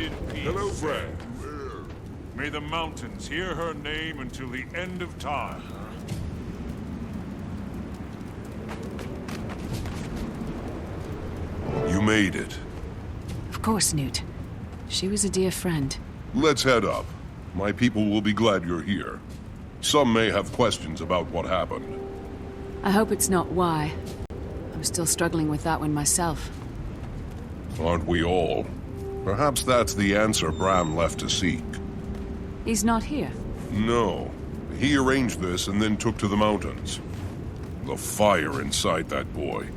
in peace. Hello, friend. May the mountains hear her name until the end of time. You made it. Of course, Newt. She was a dear friend. Let's head up. My people will be glad you're here. Some may have questions about what happened. I hope it's not why. I'm still struggling with that one myself. Aren't we all? Perhaps that's the answer Bram left to seek. He's not here. No. He arranged this and then took to the mountains. The fire inside that boy.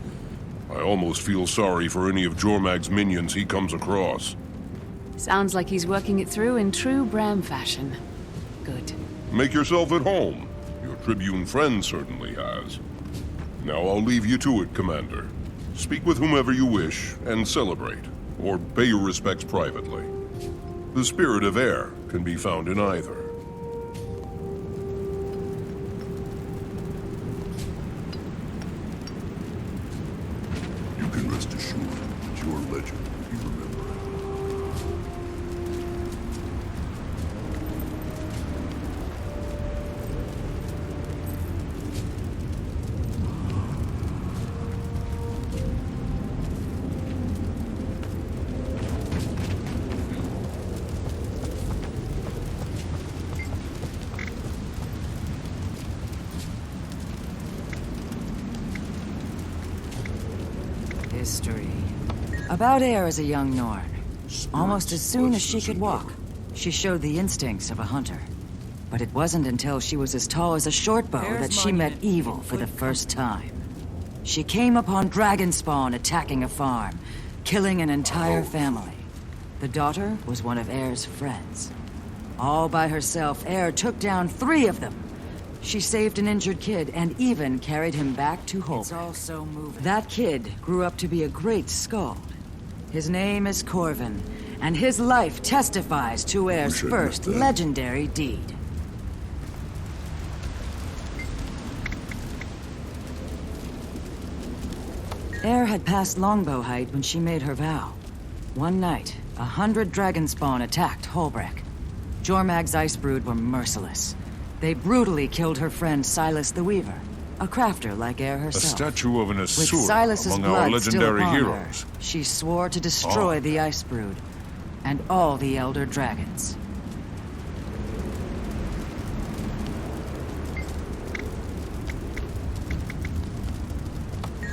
I almost feel sorry for any of Jormag's minions he comes across. Sounds like he's working it through in true Bram fashion. Good. Make yourself at home. Your Tribune friend certainly has. Now I'll leave you to it, Commander. Speak with whomever you wish, and celebrate, or pay your respects privately. The spirit of air can be found in either. You can rest assured that your legend will be remembered. History. About Air as a young Norn. Almost as soon as she could walk, she showed the instincts of a hunter. But it wasn't until she was as tall as a short bow that she met evil for the first time. She came upon Dragonspawn attacking a farm, killing an entire family. The daughter was one of Air's friends. All by herself, Air took down 3 of them. She saved an injured kid and even carried him back to Holbrook. It's all so moving. That kid grew up to be a great skald. His name is Corvin, and his life testifies to Air's first legendary deed. Air had passed longbow height when she made her vow. One night, 100 Dragonspawn attacked Holbrook. Jormag's Icebrood were merciless. They brutally killed her friend Silas the Weaver, a crafter like Air herself. A statue of an With Asura Silas's among our blood still legendary upon heroes. her, she swore to destroy the Icebrood and all the Elder Dragons.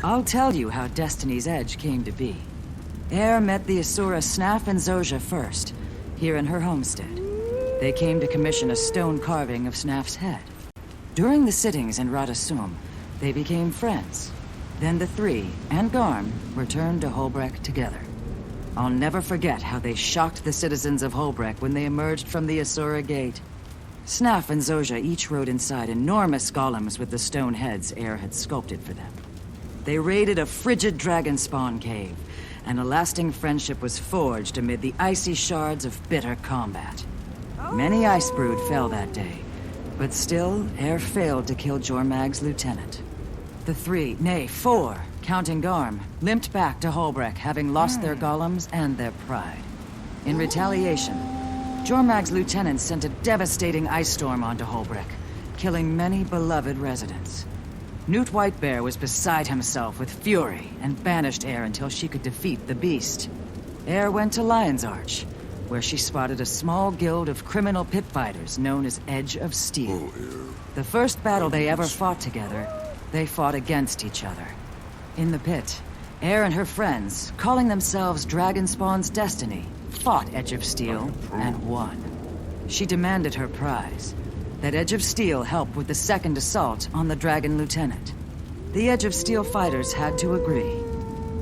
I'll tell you how Destiny's Edge came to be. Air met the Asura Snaf and Zojja first, here in her homestead. They came to commission a stone carving of Snaf's head. During the sittings in Radasum, they became friends. Then the 3, and Garm, returned to Holbrook together. I'll never forget how they shocked the citizens of Holbrook when they emerged from the Asura Gate. Snaf and Zojja each rode inside enormous golems with the stone heads Air had sculpted for them. They raided a frigid Dragonspawn cave, and a lasting friendship was forged amid the icy shards of bitter combat. Many Icebrood fell that day, but still, Air failed to kill Jormag's lieutenant. The 3, nay, 4, counting Garm, limped back to Holbrook, having lost their golems and their pride. In retaliation, Jormag's lieutenant sent a devastating ice storm onto Holbrook, killing many beloved residents. Newt Whitebear was beside himself with fury and banished Air until she could defeat the beast. Air went to Lion's Arch, where she spotted a small guild of criminal pit fighters known as Edge of Steel. The first battle they ever fought together, they fought against each other. In the pit, Air and her friends, calling themselves Dragonspawn's Destiny, fought Edge of Steel and won. She demanded her prize, that Edge of Steel help with the second assault on the Dragon Lieutenant. The Edge of Steel fighters had to agree.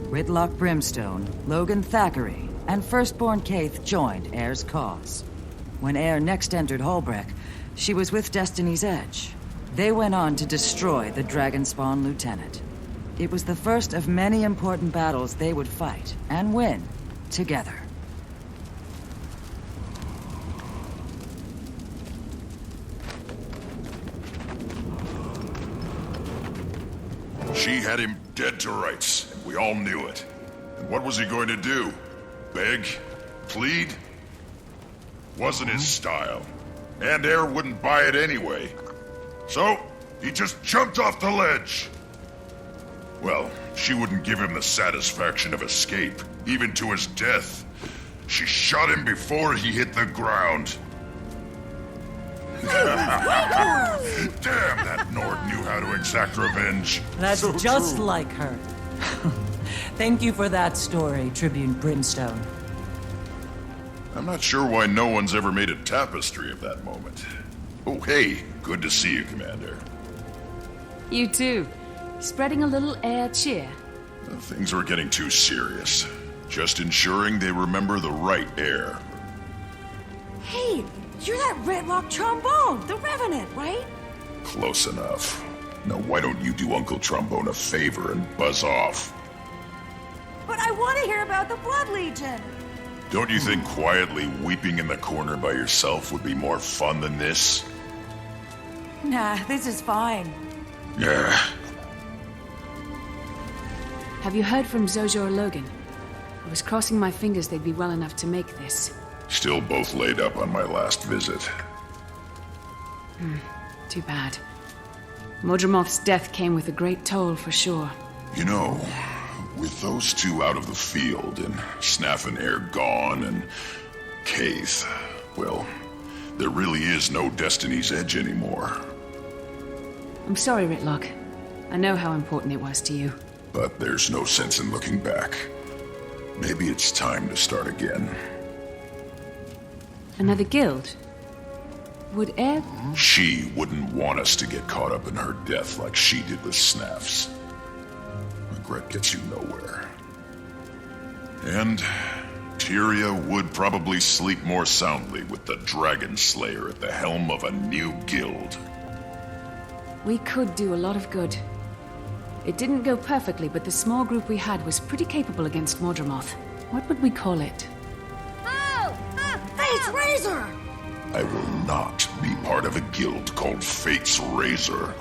Ridlock Brimstone, Logan Thackeray, and Firstborn Kaith joined Air's cause. When Air next entered Holbrook, she was with Destiny's Edge. They went on to destroy the Dragonspawn Lieutenant. It was the first of many important battles they would fight, and win, together. She had him dead to rights, and we all knew it. And what was he going to do? Beg? Plead? Wasn't his style. And Air wouldn't buy it anyway. So, he just jumped off the ledge. Well, she wouldn't give him the satisfaction of escape, even to his death. She shot him before he hit the ground. Damn, that Nord knew how to exact revenge. That's So just true. like her. Thank you for that story, Tribune Brimstone. I'm not sure why no one's ever made a tapestry of that moment. Oh, hey, good to see you, Commander. You too. Spreading a little air cheer. Things were getting too serious. Just ensuring they remember the right Air. Hey, you're that Redlock trombone, the Revenant, right? Close enough. Now why don't you do Uncle Trombone a favor and buzz off? But I want to hear about the Blood Legion. Don't you think quietly weeping in the corner by yourself would be more fun than this? Nah, this is fine. Yeah. Have you heard from Zojja or Logan? I was crossing my fingers they'd be well enough to make this. Still both laid up on my last visit. Too bad. Mordremoth's death came with a great toll for sure. You know, with those two out of the field and Snaff and Air gone and Kaith, well, there really is no Destiny's Edge anymore. I'm sorry, Ritlock. I know how important it was to you. But there's no sense in looking back. Maybe it's time to start again. Another guild? Would Air... She wouldn't want us to get caught up in her death like she did with Snaff's. Regret gets you nowhere. And Tyria would probably sleep more soundly with the Dragon Slayer at the helm of a new guild. We could do a lot of good. It didn't go perfectly, but the small group we had was pretty capable against Mordremoth. What would we call it? Fate's Razor! I will not be part of a guild called Fate's Razor.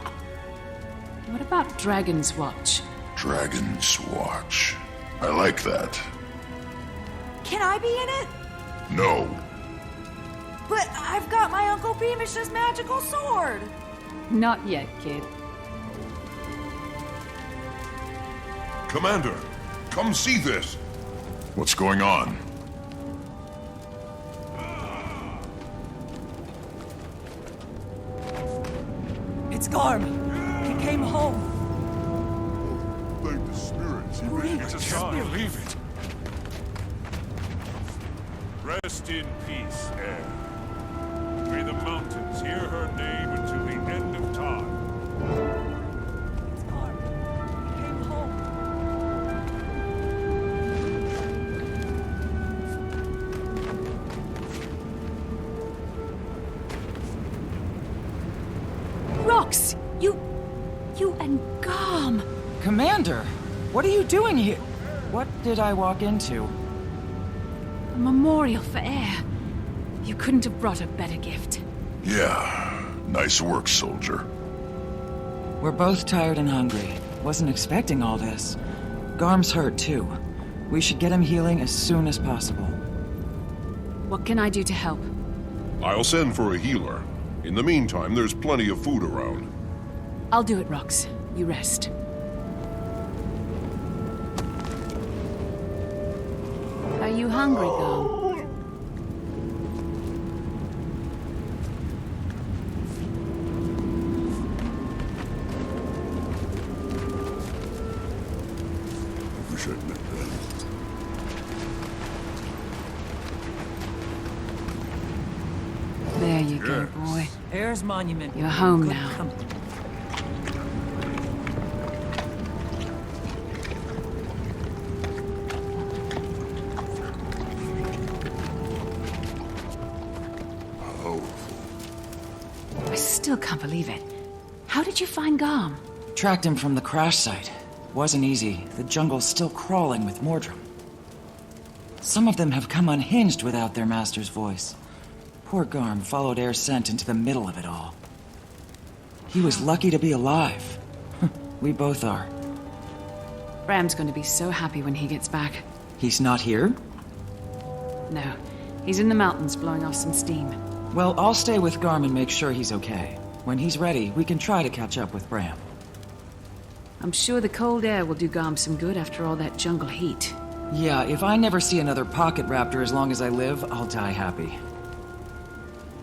What about Dragon's Watch? Dragon's Watch. I like that. Can I be in it? No. But I've got my Uncle Beamish's magical sword! Not yet, kid. Commander, come see this. What's going on? It's Garm. He came home. Thank the spirits. It's a sign. Leave it. Rest in peace, Air. May the mountains hear her name until the end of time. It's Garm. He came home. Rox! You and Garm! Commander, what are you doing here? What did I walk into? A memorial for Air. You couldn't have brought a better gift. Yeah, nice work, soldier. We're both tired and hungry. Wasn't expecting all this. Garm's hurt too. We should get him healing as soon as possible. What can I do to help? I'll send for a healer. In the meantime, there's plenty of food around. I'll do it, Rox. You rest. Are you hungry, Garm? Wish I'd met that. There you go, boy. Air's monument. You're home Good now. company. I still can't believe it. How did you find Garm? Tracked him from the crash site. Wasn't easy. The jungle's still crawling with Mordrem. Some of them have come unhinged without their master's voice. Poor Garm followed Air's scent into the middle of it all. He was lucky to be alive. We both are. Bram's going to be so happy when he gets back. He's not here? No, He's in the mountains blowing off some steam. Well, I'll stay with Garm and make sure he's okay. When he's ready, we can try to catch up with Bram. I'm sure the cold air will do Garm some good after all that jungle heat. Yeah, if I never see another pocket raptor as long as I live, I'll die happy.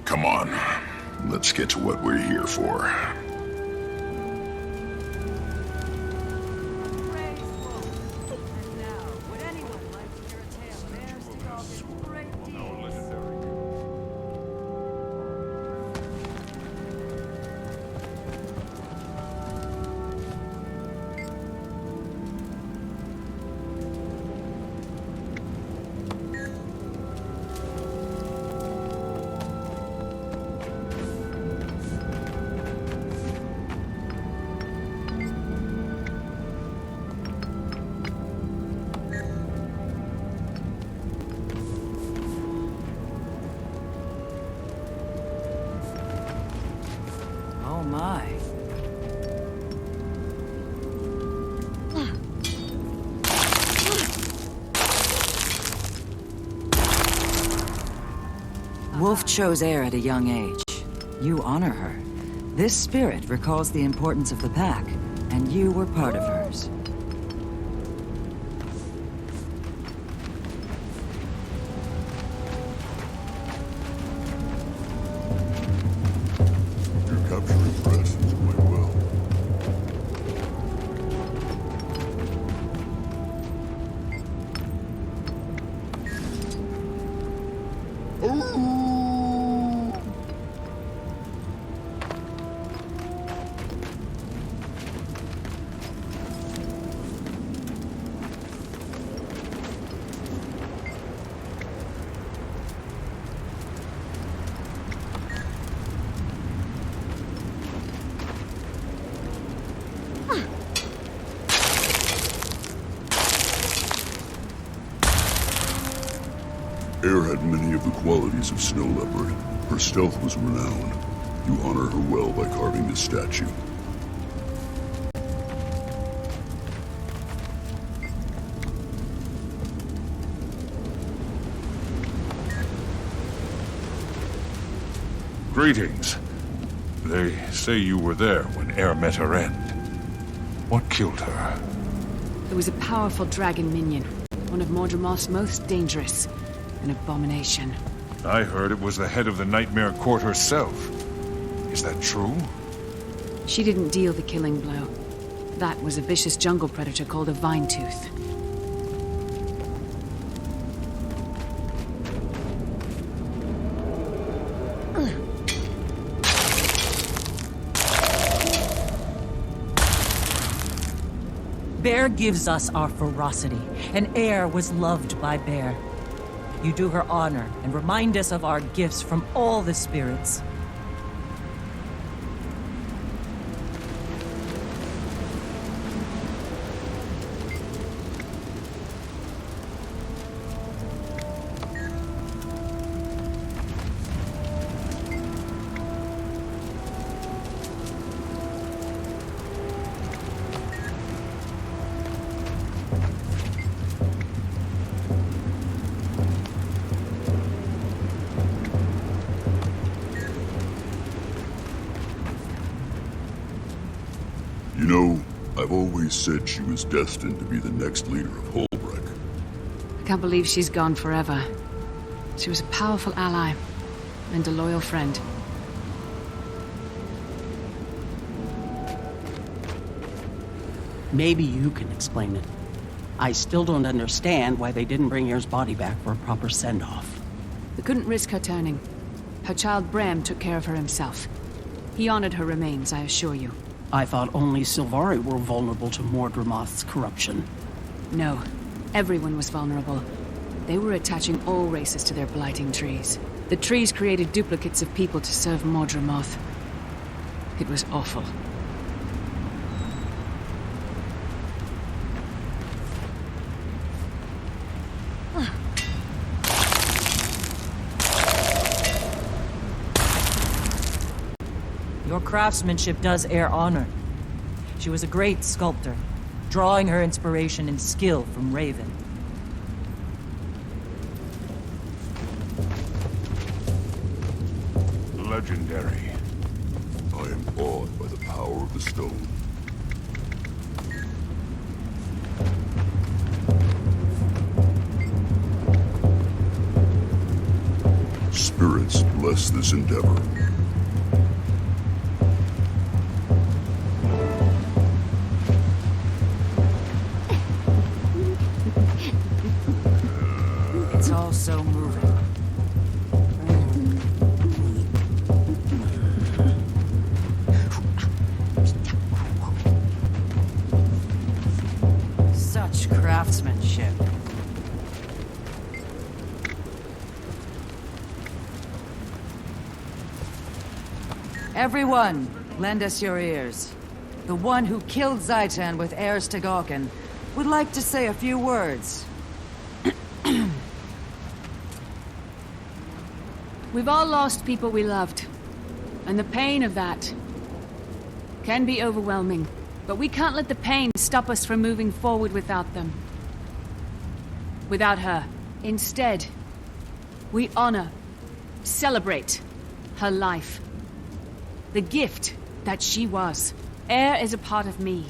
Come on. Let's get to what we're here for. Oh my. Wolf chose heir at a young age. You honor her. This spirit recalls the importance of the pack, and you were part of hers. You're capturing presses quite well. Air had many of the qualities of Snow Leopard. Her stealth was renowned. You honor her well by carving this statue. Greetings. They say you were there when Air met her end. What killed her? It was a powerful dragon minion, one of Mordremoth's most dangerous. An abomination. I heard it was the head of the Nightmare Court herself. Is that true? She didn't deal the killing blow. That was a vicious jungle predator called a Vine-Tooth. Bear gives us our ferocity, and Air was loved by Bear. You do her honor and remind us of our gifts from all the spirits. You know, I've always said she was destined to be the next leader of Holbrook. I can't believe she's gone forever. She was a powerful ally and a loyal friend. Maybe you can explain it. I still don't understand why they didn't bring Air's body back for a proper send-off. They couldn't risk her turning. Her child Bram took care of her himself. He honored her remains, I assure you. I thought only Sylvari were vulnerable to Mordremoth's corruption. No, everyone was vulnerable. They were attaching all races to their blighting trees. The trees created duplicates of people to serve Mordremoth. It was awful. Your craftsmanship does Air honor. She was a great sculptor, drawing her inspiration and skill from Raven. legendary. I am awed by the power of the stone. Spirits bless this endeavor. It's all so moving. Such craftsmanship. Everyone, lend us your ears. The one who killed Zaitan with heirs to Galkin would like to say a few words. We've all lost people we loved. And the pain of that can be overwhelming. But we can't let the pain stop us from moving forward without them. Without her. Instead, we honor, celebrate her life. The gift that she was. Air is a part of me.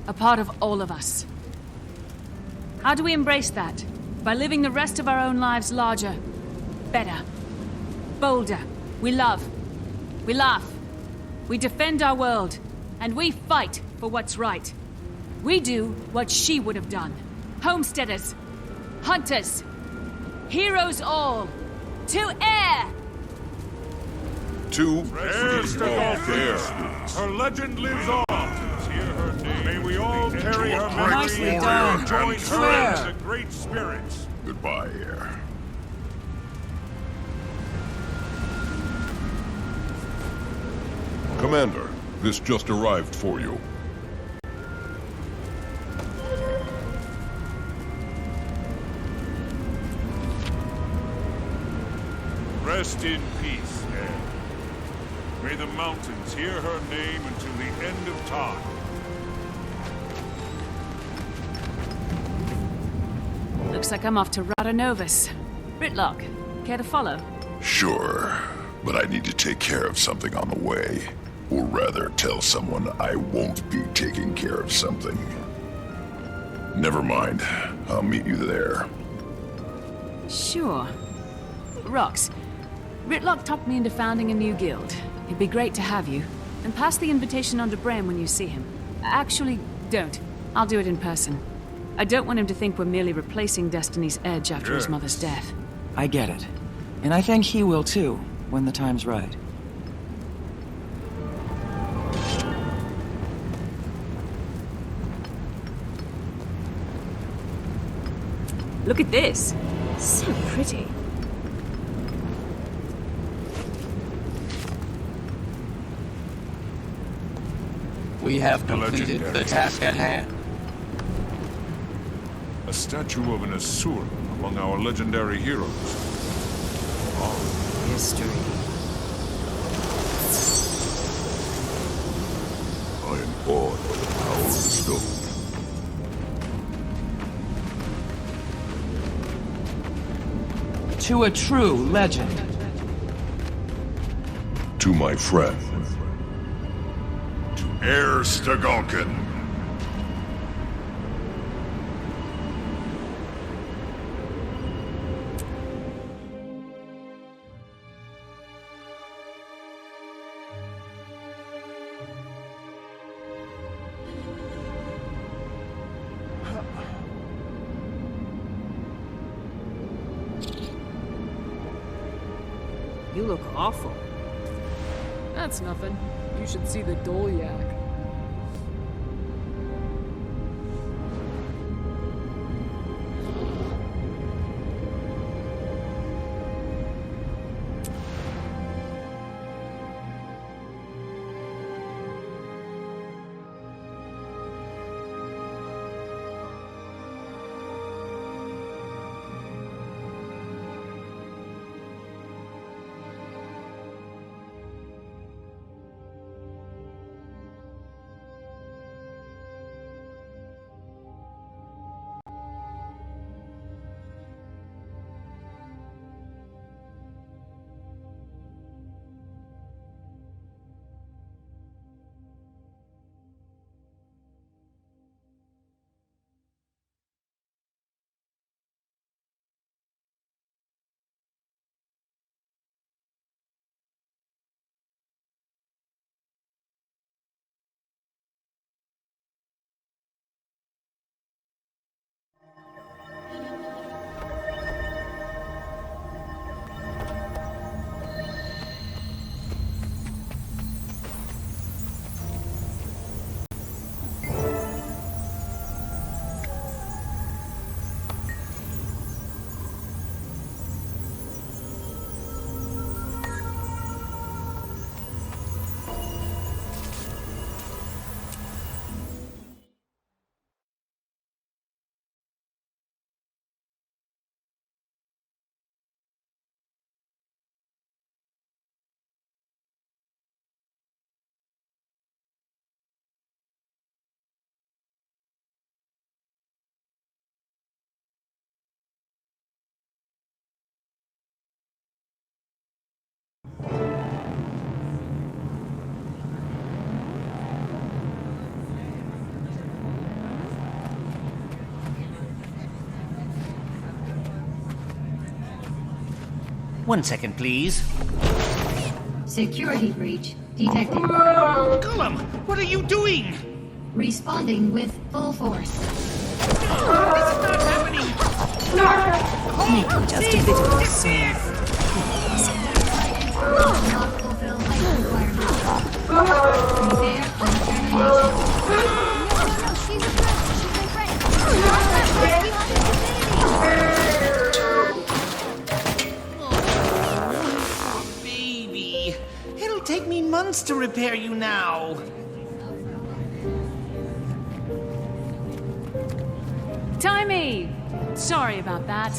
A part of all of us. How do we embrace that? By living the rest of our own lives larger, better, bolder. We love. We laugh. We defend our world. And we fight for what's right. We do what she would have done. Homesteaders. Hunters. Heroes all. To Air! To Heirs to Galkin. Her legend lives on. Hear her name. May we all carry her memory Nicely and done. join And her swear. in the great spirits. Goodbye, Air. Commander, this just arrived for you. Rest in peace, Air. May the mountains hear her name until the end of time. Looks like I'm off to Radanovus. Britlock, care to follow? Sure, but I need to take care of something on the way. Or rather, tell someone I won't be taking care of something. Never mind. I'll meet you there. Sure. Rox, Britlock talked me into founding a new guild. It'd be great to have you. And pass the invitation on to Bram when you see him. Actually, don't. I'll do it in person. I don't want him to think we're merely replacing Destiny's Edge after his mother's death. I get it. And I think he will too, when the time's right. Look at this. So pretty. We have completed the task at hand. A statue of an Asura among our legendary heroes. History. I am awed by the power of the stone. To a true legend. To my friend. Heirs to Galkin. You look awful. That's nothing. You should see the Dolyak. 1 second, please. Security breach detected. Gollum, what are you doing? Responding with full force. This is not happening! Just a bit of concern. Not fulfill life requirements. Prepare for termination. No, she's a friend. She's my friend. Baby, it'll take me months to repair you now. Timey! Sorry about that.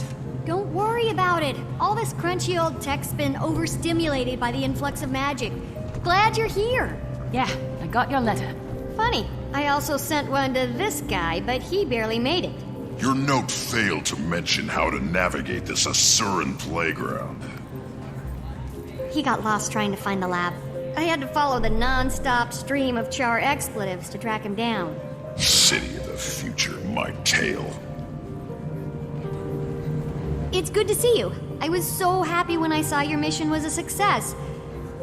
Don't worry about it. All this crunchy old tech's been overstimulated by the influx of magic. Glad you're here. Yeah, I got your letter. Funny, I also sent one to this guy, but he barely made it. Your note failed to mention how to navigate this Asuran playground. He got lost trying to find the lab. I had to follow the non-stop stream of char expletives to track him down. City of the future, my tail. It's good to see you. I was so happy when I saw your mission was a success.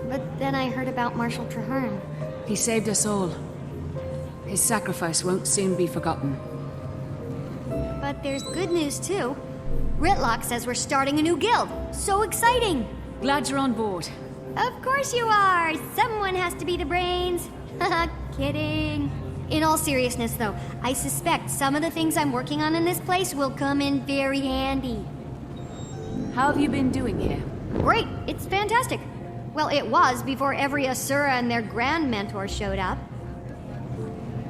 But then I heard about Marshal Traherne. He saved us all. His sacrifice won't soon be forgotten. But there's good news too. Ritlock says we're starting a new guild. So exciting! Glad you're on board. Of course you are! Someone has to be the brains. Haha, kidding. In all seriousness though, I suspect some of the things I'm working on in this place will come in very handy. How have you been doing here? Great! It's fantastic! Well, it was before every Asura and their grand mentor showed up.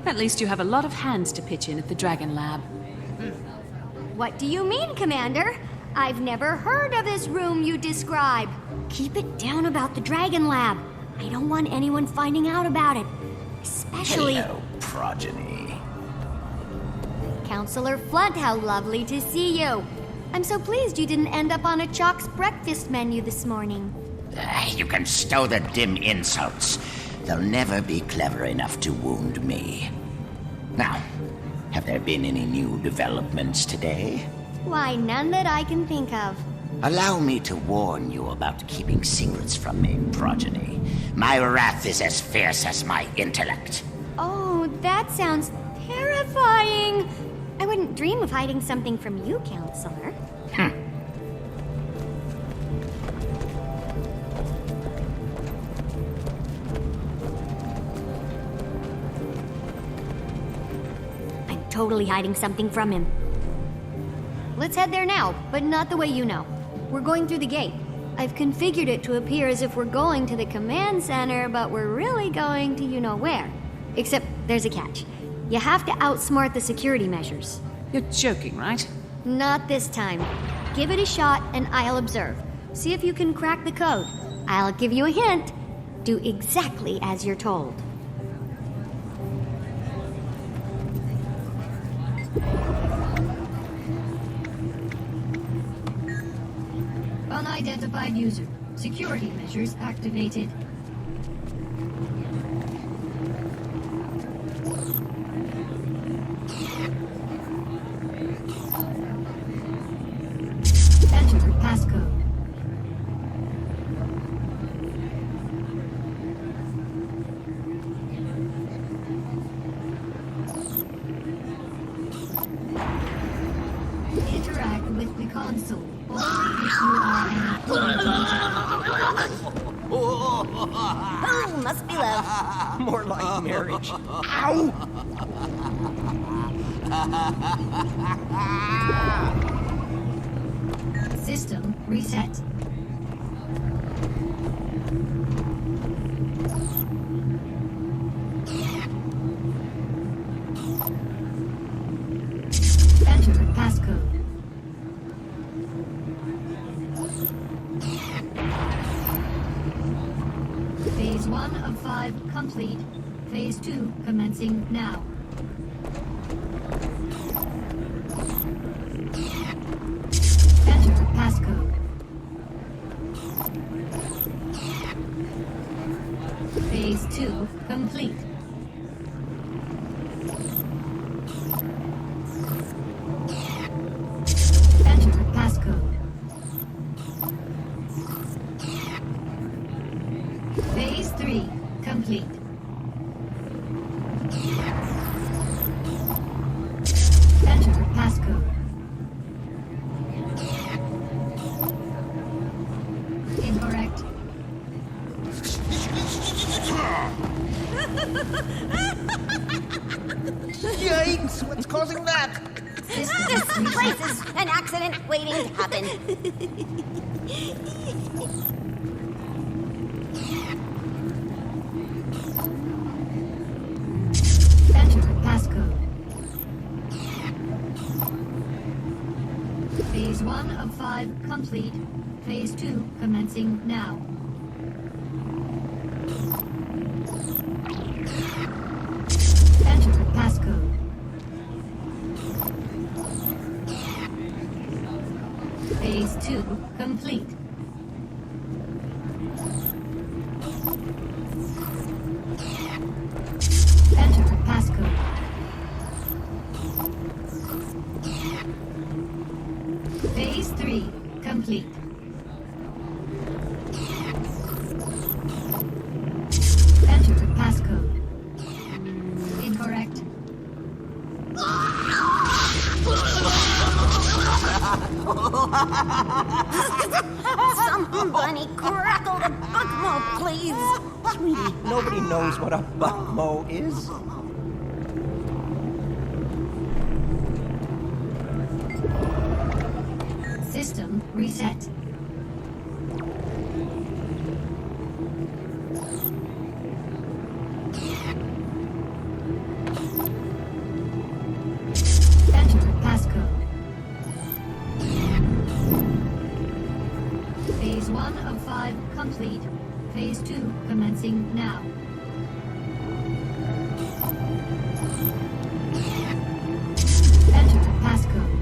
At least you have a lot of hands to pitch in at the Dragon Lab. What do you mean, Commander? I've never heard of this room you describe. Keep it down about the Dragon Lab. I don't want anyone finding out about it. Especially... Hello, progeny. Counselor Flunt, how lovely to see you. I'm so pleased you didn't end up on a Chalk's breakfast menu this morning. You can stow the dim insults. They'll never be clever enough to wound me. Now, have there been any new developments today? Why, none that I can think of. Allow me to warn you about keeping secrets from me, progeny. My wrath is as fierce as my intellect. Oh, that sounds terrifying. I wouldn't dream of hiding something from you, Counselor. I'm totally hiding something from him. Let's head there now, but not the way you know. We're going through the gate. I've configured it to appear as if we're going to the command center, but we're really going to you-know-where. Except there's a catch. You have to outsmart the security measures. You're joking, right? Not this time. Give it a shot and I'll observe. See if you can crack the code. I'll give you a hint. Do exactly as you're told. Unidentified user. Security measures activated. Enter passcode. Interact with the console. Oh, must be love. More like marriage. Ow! System reset. Enter passcode. Phase 1 of 5 complete. Phase 2 commencing now. Enter passcode. Phase 2 complete. Enter passcode. closing that. This place is an accident waiting to happen. Enter passcode. Phase 1 of 5 complete. Phase 2 commencing now. Enter passcode. Phase 2 complete. Enter passcode. Phase 3 complete. Enter passcode. Incorrect. Somebody crackle the buckmo, please. Sweetie, nobody knows what a buckmo is. System reset. Enter passcode. Phase 1 of 5 complete. Phase 2 commencing now. Enter passcode.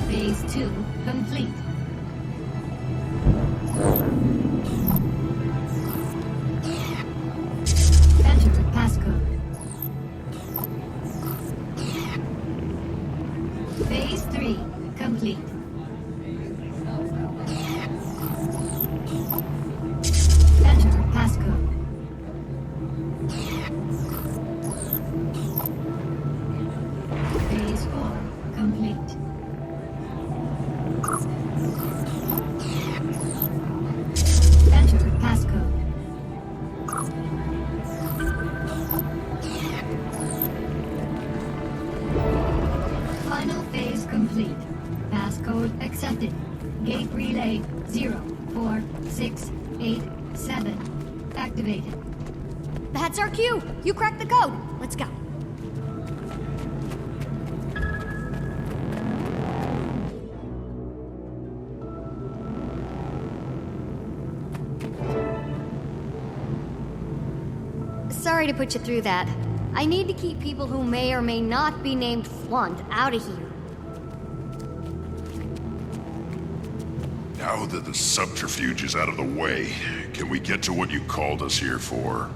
Phase 2 complete. Enter passcode. Phase 3 complete. Enter passcode. Phase 4 complete. Enter passcode. Final phase complete. Passcode accepted. Gate relay 04687 activated. That's our cue. You cracked the code. Let's go. Sorry to put you through that. I need to keep people who may or may not be named Flaunt out of here. Now that the subterfuge is out of the way, can we get to what you called us here for?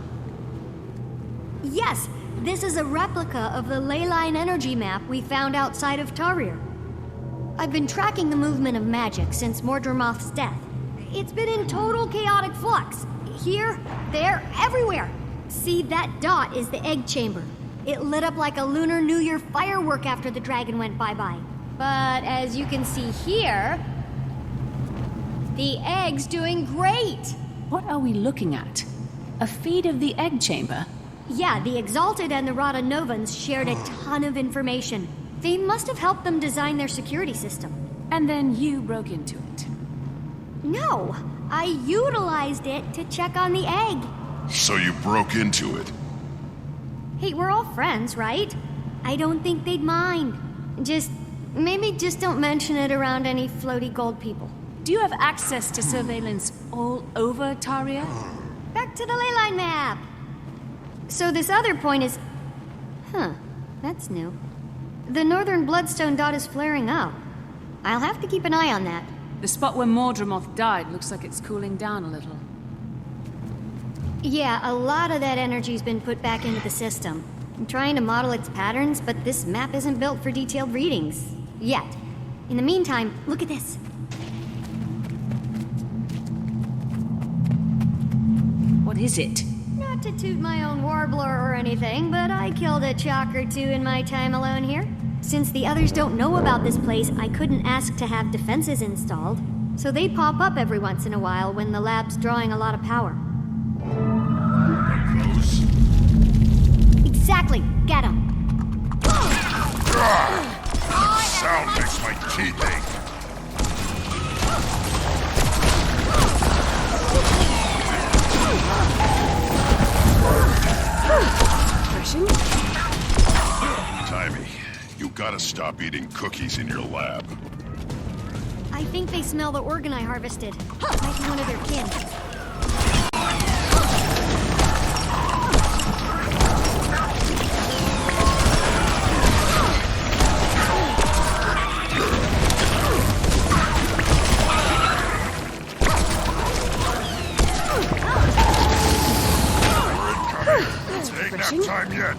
Yes, this is a replica of the leyline energy map we found outside of Tyria. I've been tracking the movement of magic since Mordremoth's death. It's been in total chaotic flux. Here, there, everywhere. See, that dot is the egg chamber. It lit up like a Lunar New Year firework after the dragon went bye-bye. But as you can see here, the egg's doing great. What are we looking at? A feed of the egg chamber? Yeah, the Exalted and the Rada Novans shared a ton of information. They must have helped them design their security system. And then you broke into it. No, I utilized it to check on the egg. So you broke into it? Hey, we're all friends, right? I don't think they'd mind. Maybe just don't mention it around any floaty gold people. Do you have access to surveillance all over Tyria? Back to the leyline map. So this other point is... that's new. The northern bloodstone dot is flaring up. I'll have to keep an eye on that. The spot where Mordremoth died looks like it's cooling down a little. Yeah, a lot of that energy's been put back into the system. I'm trying to model its patterns, but this map isn't built for detailed readings. Yet. In the meantime, look at this. What is it? Not to toot my own warbler or anything, but I killed a chalk or two in my time alone here. Since the others don't know about this place, I couldn't ask to have defenses installed. So they pop up every once in a while when the lab's drawing a lot of power. Exactly. Get him. Sound makes my teeth ache. Timmy, you gotta stop eating cookies in your lab. I think they smell the organ I harvested. Might be one of their kin. Ain't that time yet.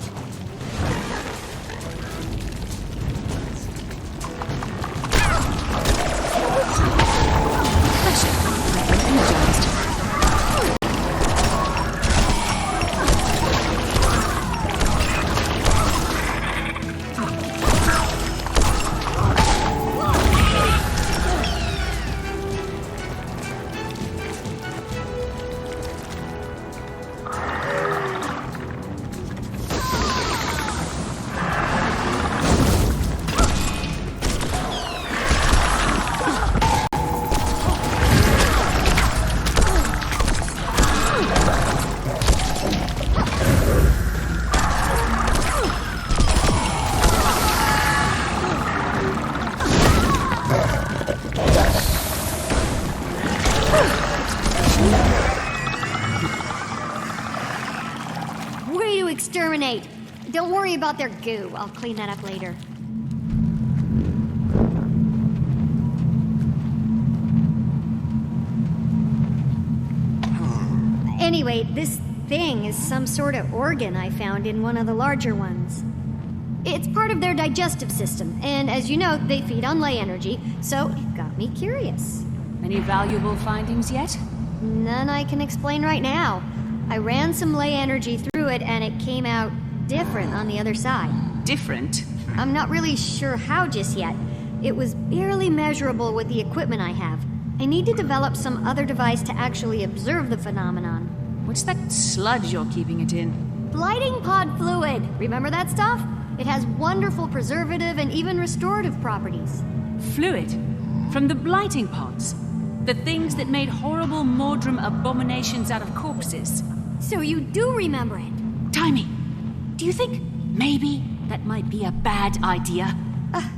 Exterminate. Don't worry about their goo. I'll clean that up later. Anyway, this thing is some sort of organ I found in one of the larger ones. It's part of their digestive system, and as you know, they feed on ley energy, so it got me curious. Any valuable findings yet? None I can explain right now. I ran some ley energy through it, and it came out different on the other side. Different? I'm not really sure how just yet. It was barely measurable with the equipment I have. I need to develop some other device to actually observe the phenomenon. What's that sludge you're keeping it in? Blighting pod fluid. Remember that stuff? It has wonderful preservative and even restorative properties. Fluid? From the blighting pods? The things that made horrible Mordrem abominations out of corpses? So you do remember it? Timmy, do you think maybe that might be a bad idea?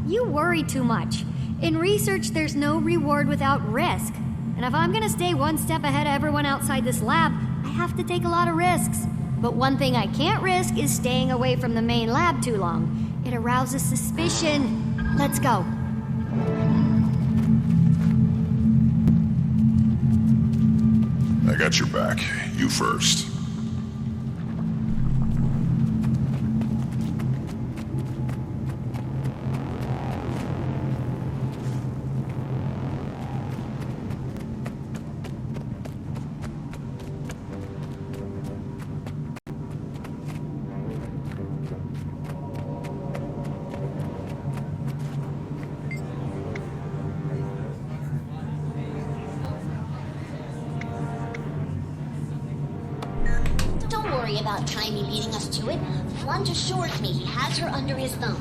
You worry too much. In research, there's no reward without risk. And if I'm gonna stay one step ahead of everyone outside this lab, I have to take a lot of risks. But one thing I can't risk is staying away from the main lab too long. It arouses suspicion. Let's go. I got your back. You first. About Timmy beating us to it. Flunch assures me he has her under his thumb.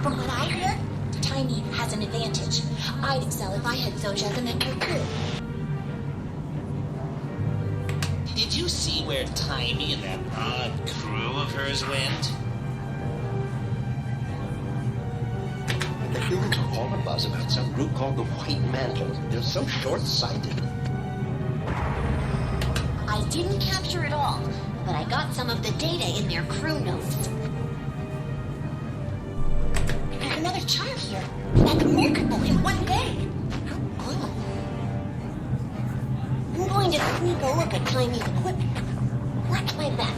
From what I heard, Timmy has an advantage. I'd excel if I had Zojak as an extra crew. Did you see where Timmy and that odd crew of hers went? The humans are all abuzz about some group called the White Mantle. They're so short-sighted. I didn't capture it all, but I got some of the data in their crew notes. There's another chart here. Like multiple in one day. Oh. I'm going to sneak a look at Timy's equipment. Watch my back.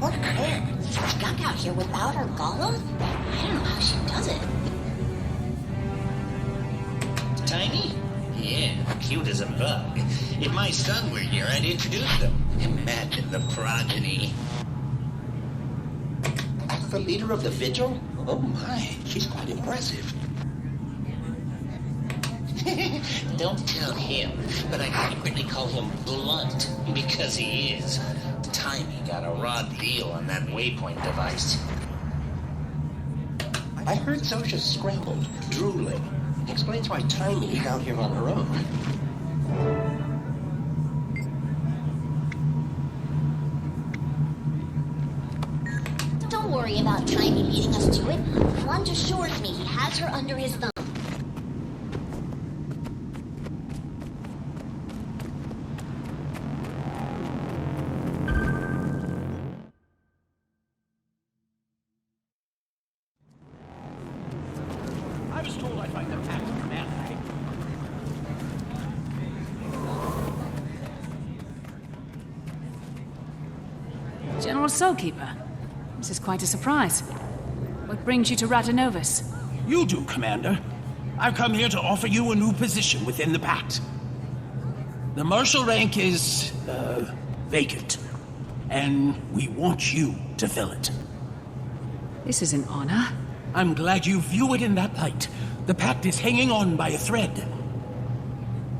Look at her. She's stuck out here without her golem? I don't know how she does it. Tiny? Yeah, cute as a bug. If my son were here, I'd introduce them. Imagine the progeny. That's the leader of the Vigil? Oh my, she's quite impressive. Don't tell him, but I secretly call him Blunt, because he is. Tiny got a raw deal on that waypoint device. I heard Zosha scrambled, drooling. Explains why Tiny's out here on her own. Don't worry about Tiny leading us to it. Blunt assures me he has her under his thumb. I was told I'd find the Pact Commander. General Soulkeeper. This is quite a surprise. What brings you to Ratanovus? You do, Commander. I've come here to offer you a new position within the Pact. The marshal rank is, vacant. And we want you to fill it. This is an honor. I'm glad you view it in that light. The Pact is hanging on by a thread.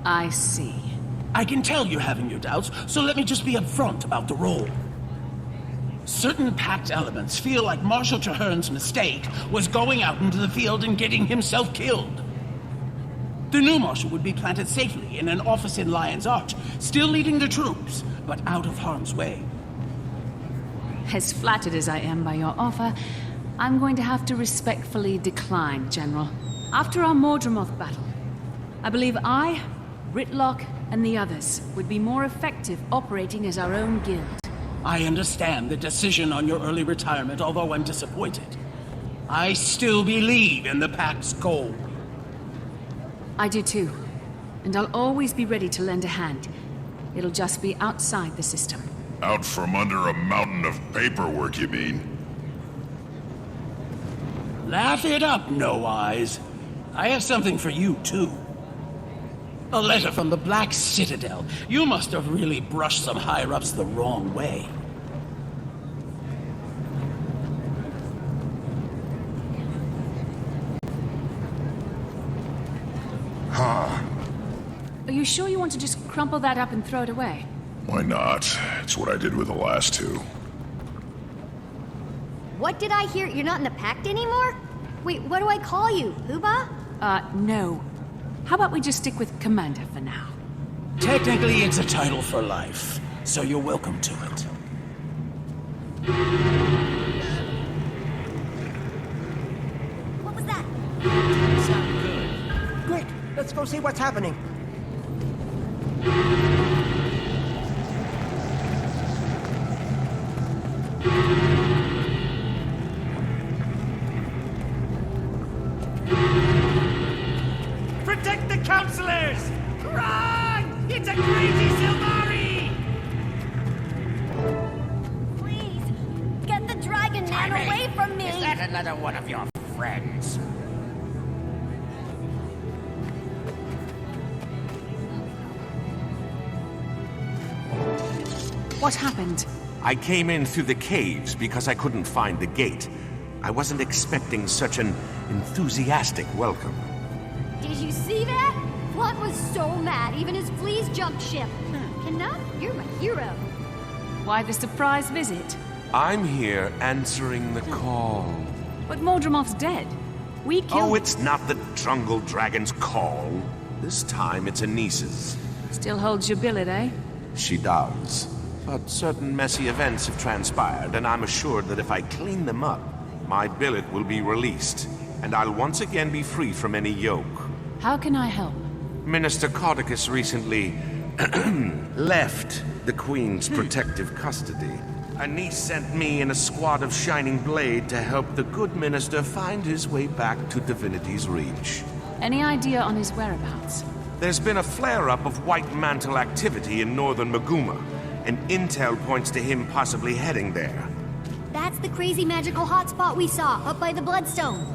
I see. I can tell you're having your doubts, so let me just be upfront about the role. Certain Pact elements feel like Marshal Traherne's mistake was going out into the field and getting himself killed. The new Marshal would be planted safely in an office in Lion's Arch, still leading the troops, but out of harm's way. As flattered as I am by your offer, I'm going to have to respectfully decline, General. After our Mordremoth battle, I believe I, Ritlock, and the others would be more effective operating as our own guild. I understand the decision on your early retirement, although I'm disappointed. I still believe in the Pact's goal. I do too. And I'll always be ready to lend a hand. It'll just be outside the system. Out from under a mountain of paperwork, you mean? Laugh it up, No Eyes. I have something for you, too. A letter from the Black Citadel. You must have really brushed some higher-ups the wrong way. Huh. Are you sure you want to just crumple that up and throw it away? Why not? It's what I did with the last two. What did I hear? You're not in the Pact anymore? Wait, what do I call you? Uba? No. How about we just stick with Commander for now? Technically, it's a title for life, so you're welcome to it. What was that? Sound good. Quick, let's go see what's happening. Protect the counselors! Run! It's a crazy Silvari! Please, get the dragon man away from me! Is that another one of your friends? What happened? I came in through the caves because I couldn't find the gate. I wasn't expecting such an enthusiastic welcome. Did you see that? Blunt was so mad, even his fleas jumped ship. Enough? You're my hero. Why the surprise visit? I'm here answering the call. But Mordremoth's dead. We killed... Oh, it's not the jungle dragon's call. This time it's Anis's. Still holds your billet, eh? She does. But certain messy events have transpired, and I'm assured that if I clean them up, my billet will be released, and I'll once again be free from any yoke. How can I help? Minister Cordicus recently left the Queen's protective custody. Anis sent me and a squad of Shining Blade to help the good minister find his way back to Divinity's Reach. Any idea on his whereabouts? There's been a flare-up of White Mantle activity in northern Maguma, and intel points to him possibly heading there. That's the crazy magical hotspot we saw, up by the Bloodstone.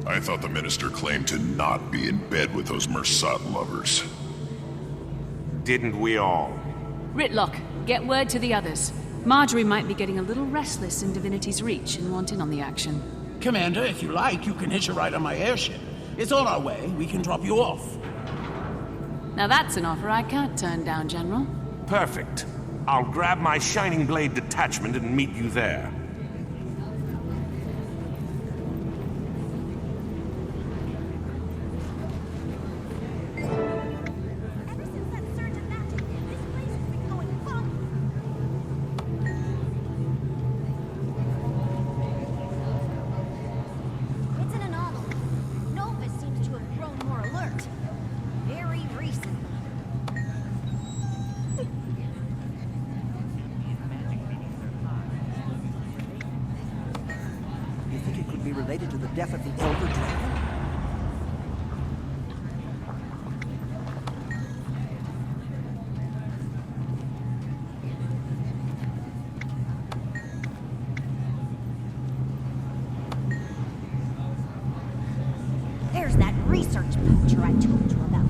I thought the minister claimed to not be in bed with those Mersat lovers. Didn't we all? Ritlock, get word to the others. Marjorie might be getting a little restless in Divinity's Reach and want in on the action. Commander, if you like, you can hitch a ride on my airship. It's on our way. We can drop you off. Now that's an offer I can't turn down, General. Perfect. I'll grab my Shining Blade detachment and meet you there. It's an anomaly. Nova seems to have grown more alert. Very recently. You think it could be related to the death of the Elder Dragon? There's that research poacher I told you about.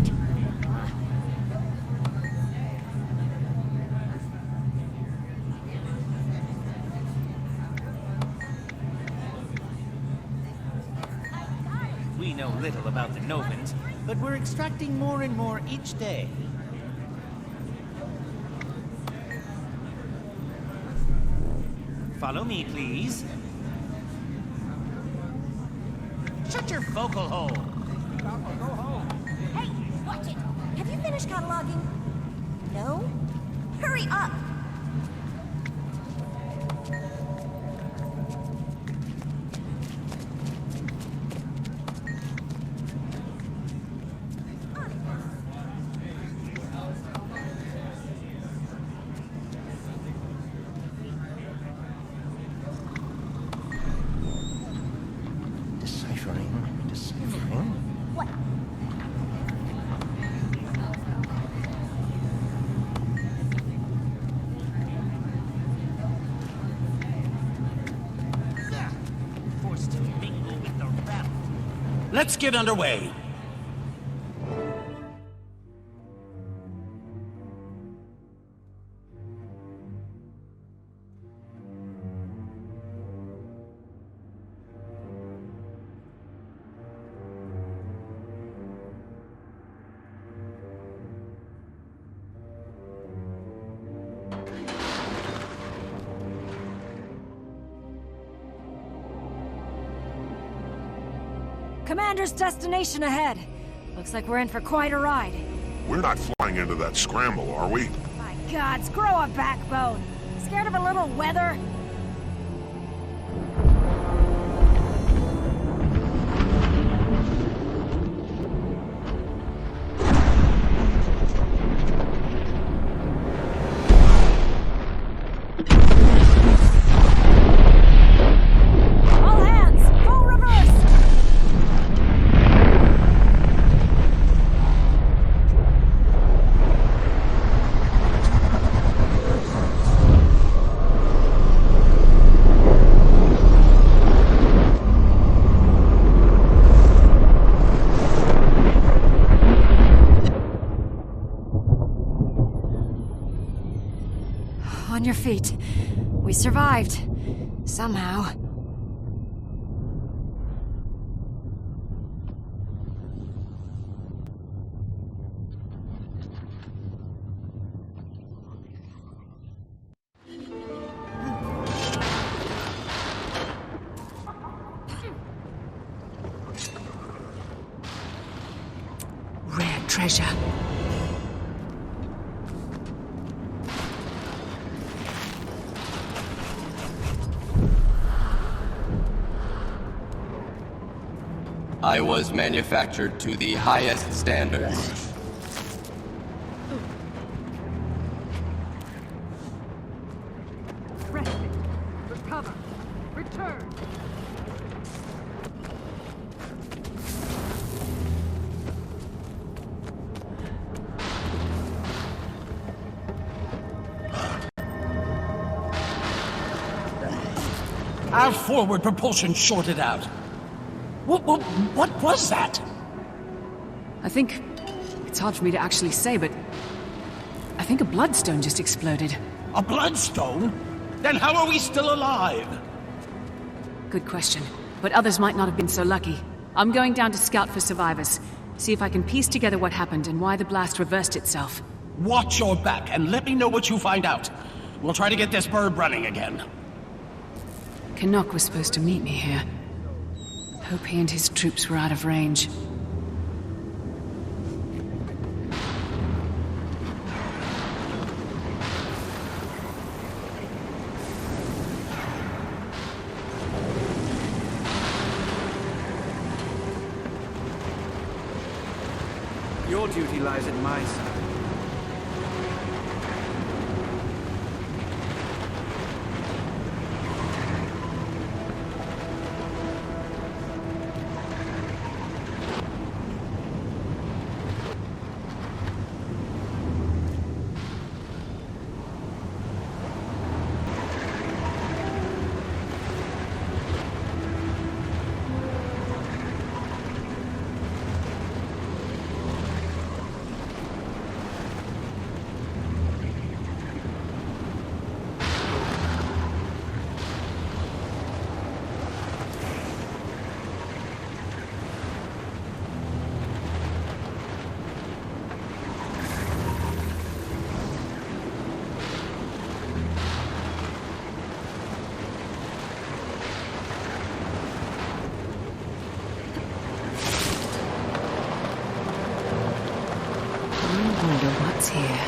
We know little about the Novans, but we're extracting more and more each day. Follow me, please. Shut your vocal hole. Hey, watch it! Have you finished cataloging? No? Hurry up! Deciphering? What? Forced to mingle with the rabble. Let's get underway. Commander's destination ahead. Looks like we're in for quite a ride. We're not flying into that scramble, are we? My gods, grow a backbone. Scared of a little weather? All hands, full reverse! On your feet. We survived. Somehow. Rare treasure. I was manufactured to the highest standards. Respite. Recover. Return. Our forward propulsion shorted out. What was that? I think... It's hard for me to actually say, but... I think a bloodstone just exploded. A bloodstone? Then how are we still alive? Good question. But others might not have been so lucky. I'm going down to scout for survivors. See if I can piece together what happened and why the blast reversed itself. Watch your back and let me know what you find out. We'll try to get this bird running again. Canuck was supposed to meet me here. Hope he and his troops were out of range. Your duty lies at my side. What's here?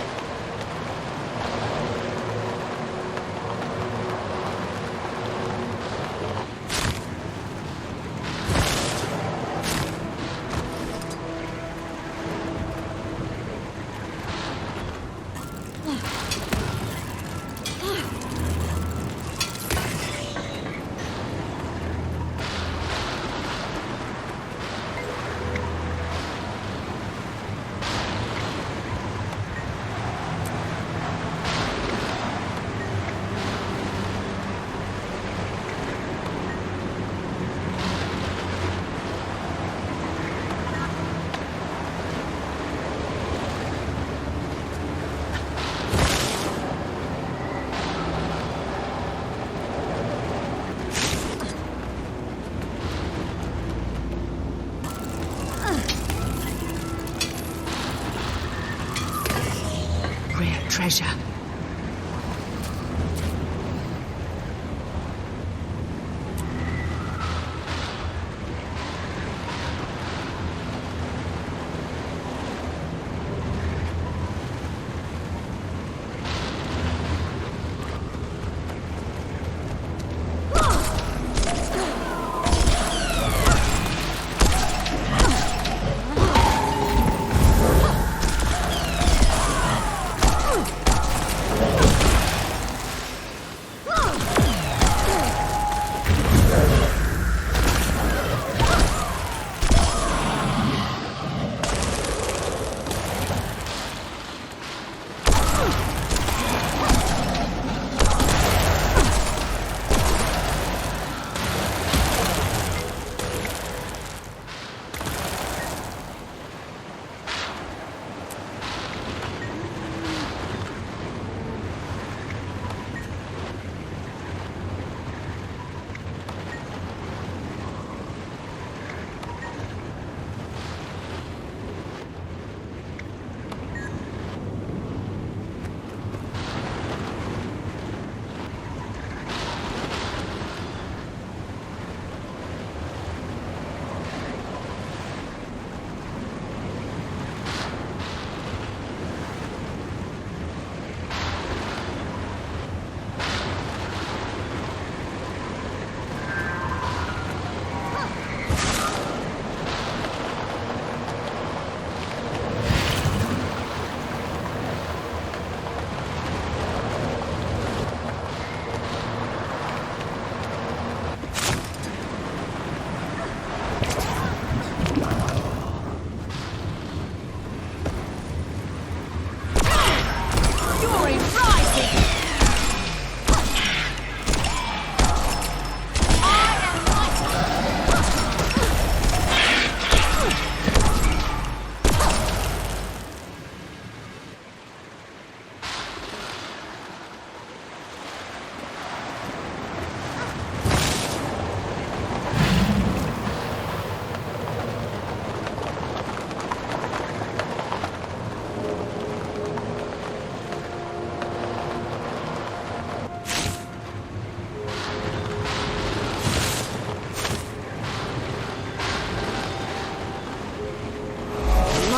Treasure.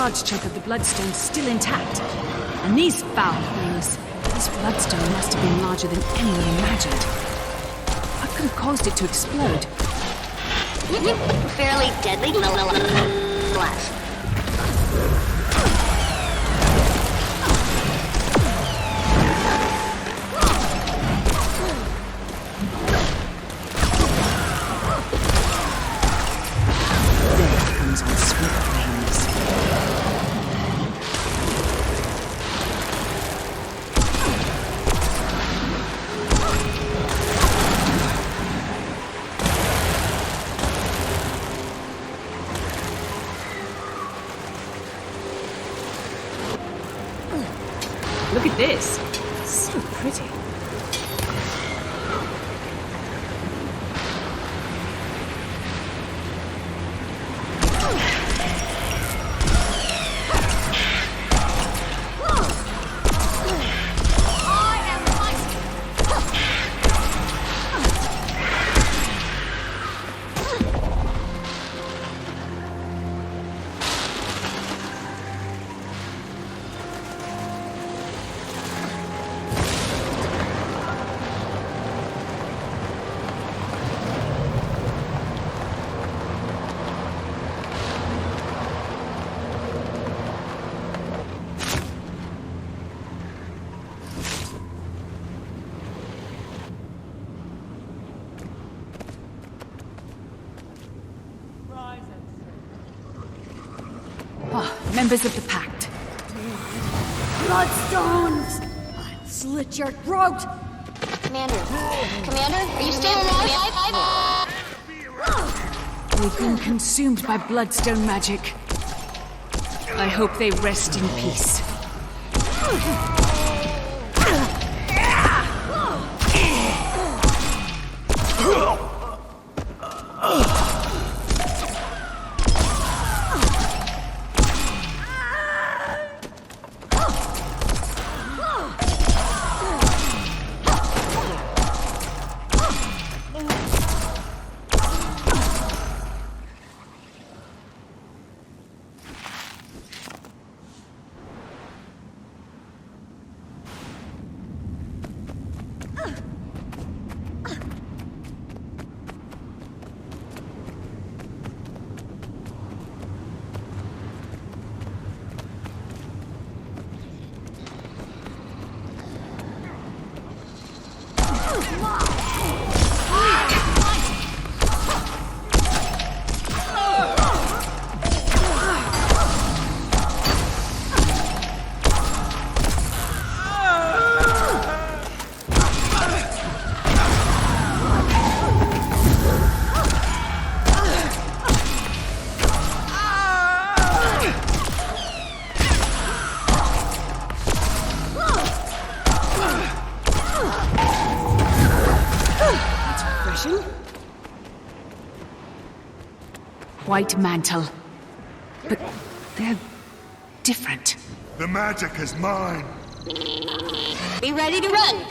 large chunk of the bloodstone still intact. And these foul things, this bloodstone must have been larger than anyone imagined. What could have caused it to explode? Fairly deadly flash. There comes on swift flames. Look at this. So pretty. Members of the Pact. Bloodstones! I'll slit your throat! Commander, are you still alive? They've been consumed by bloodstone magic. I hope they rest in peace. White mantle. But they're different. The magic is mine. Be ready to run.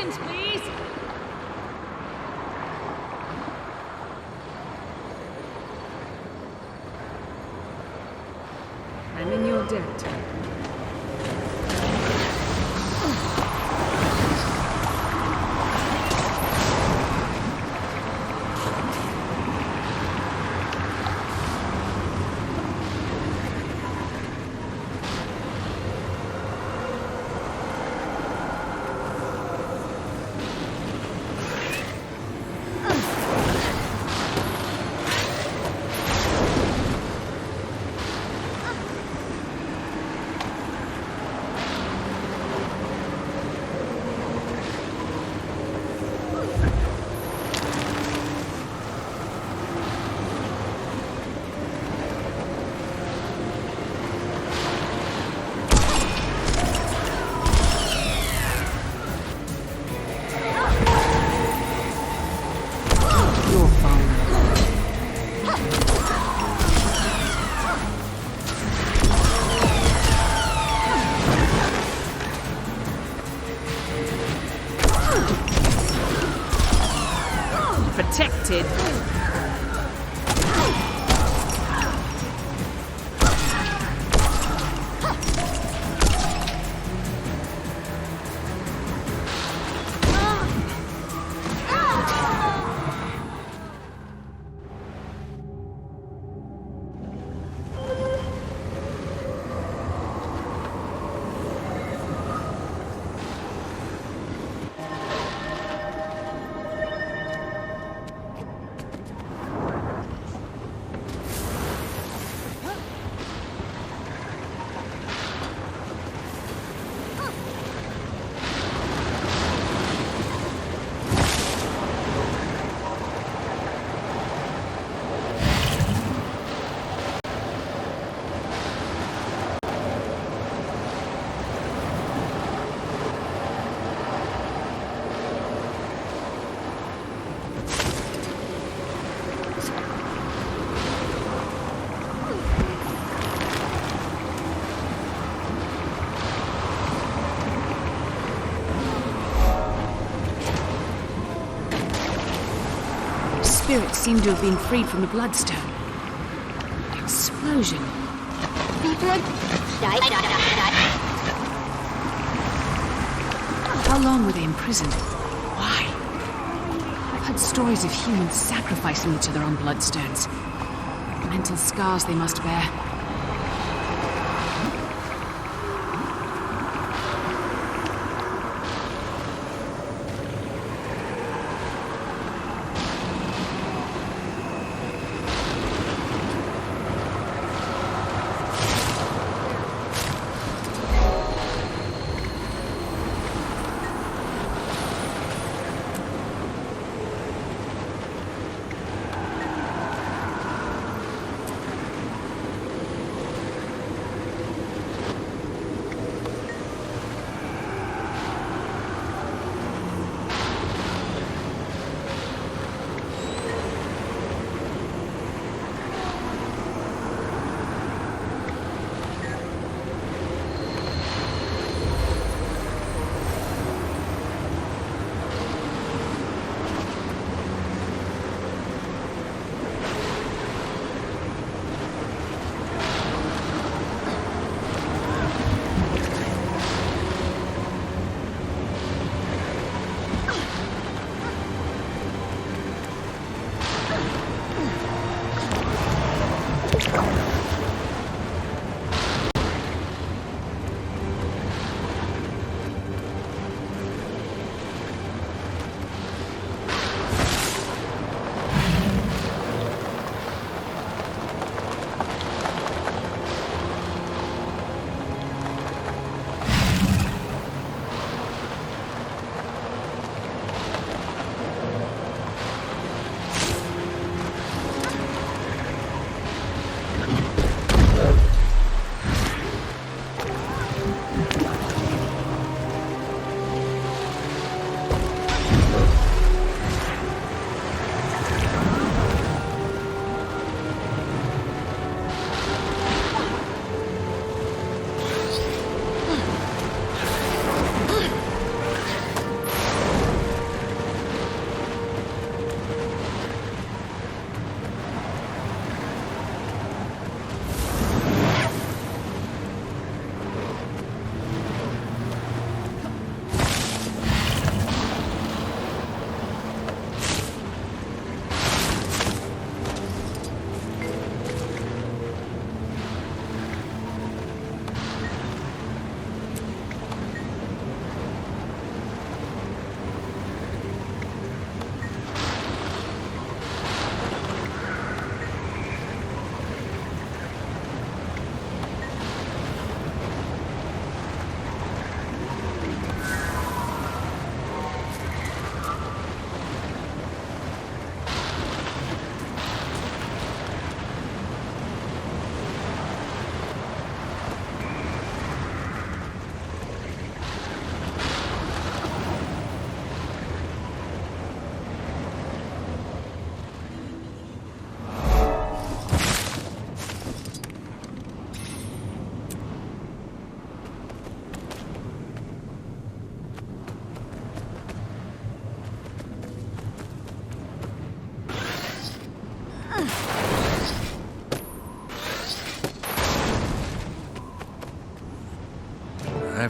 Directions, please! I'm in your debt. Protected. Spirits seem to have been freed from the Bloodstone. Explosion. How long were they imprisoned? Why? I've heard stories of humans sacrificing each other on Bloodstones. Mental scars they must bear.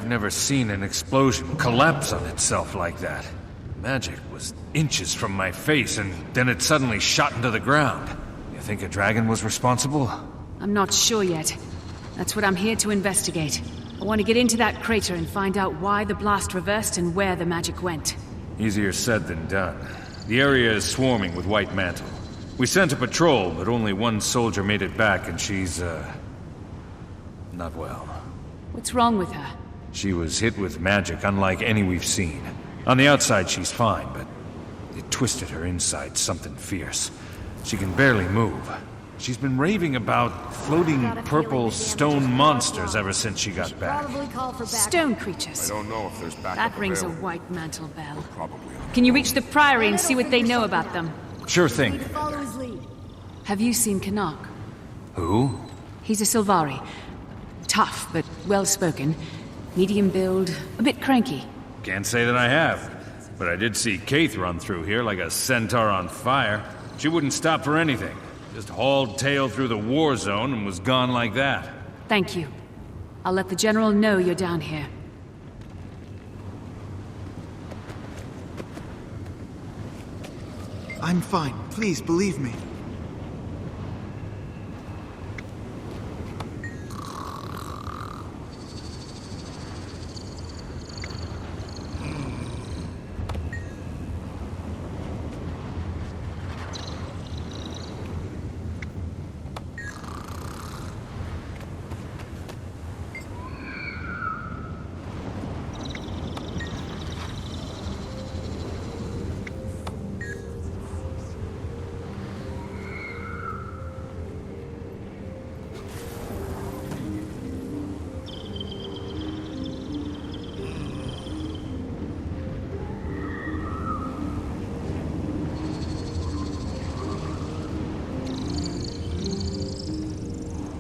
I've never seen an explosion collapse on itself like that. Magic was inches from my face, and then it suddenly shot into the ground. You think a dragon was responsible? I'm not sure yet. That's what I'm here to investigate. I want to get into that crater and find out why the blast reversed and where the magic went. Easier said than done. The area is swarming with White Mantle. We sent a patrol, but only one soldier made it back, and she's, not well. What's wrong with her? She was hit with magic unlike any we've seen. On the outside, she's fine, but it twisted her inside something fierce. She can barely move. She's been raving about floating purple stone monsters ever since she got back. Stone creatures. I don't know if there's backup That rings a available. White Mantle bell. Probably. Can you reach the Priory and see what they know about them? Sure thing. Follow his lead. Have you seen Canuck? Who? He's a Sylvari. Tough, but well-spoken. Medium build, a bit cranky. Can't say that I have. But I did see Kaith run through here like a centaur on fire. She wouldn't stop for anything. Just hauled tail through the war zone and was gone like that. Thank you. I'll let the General know you're down here. I'm fine. Please believe me.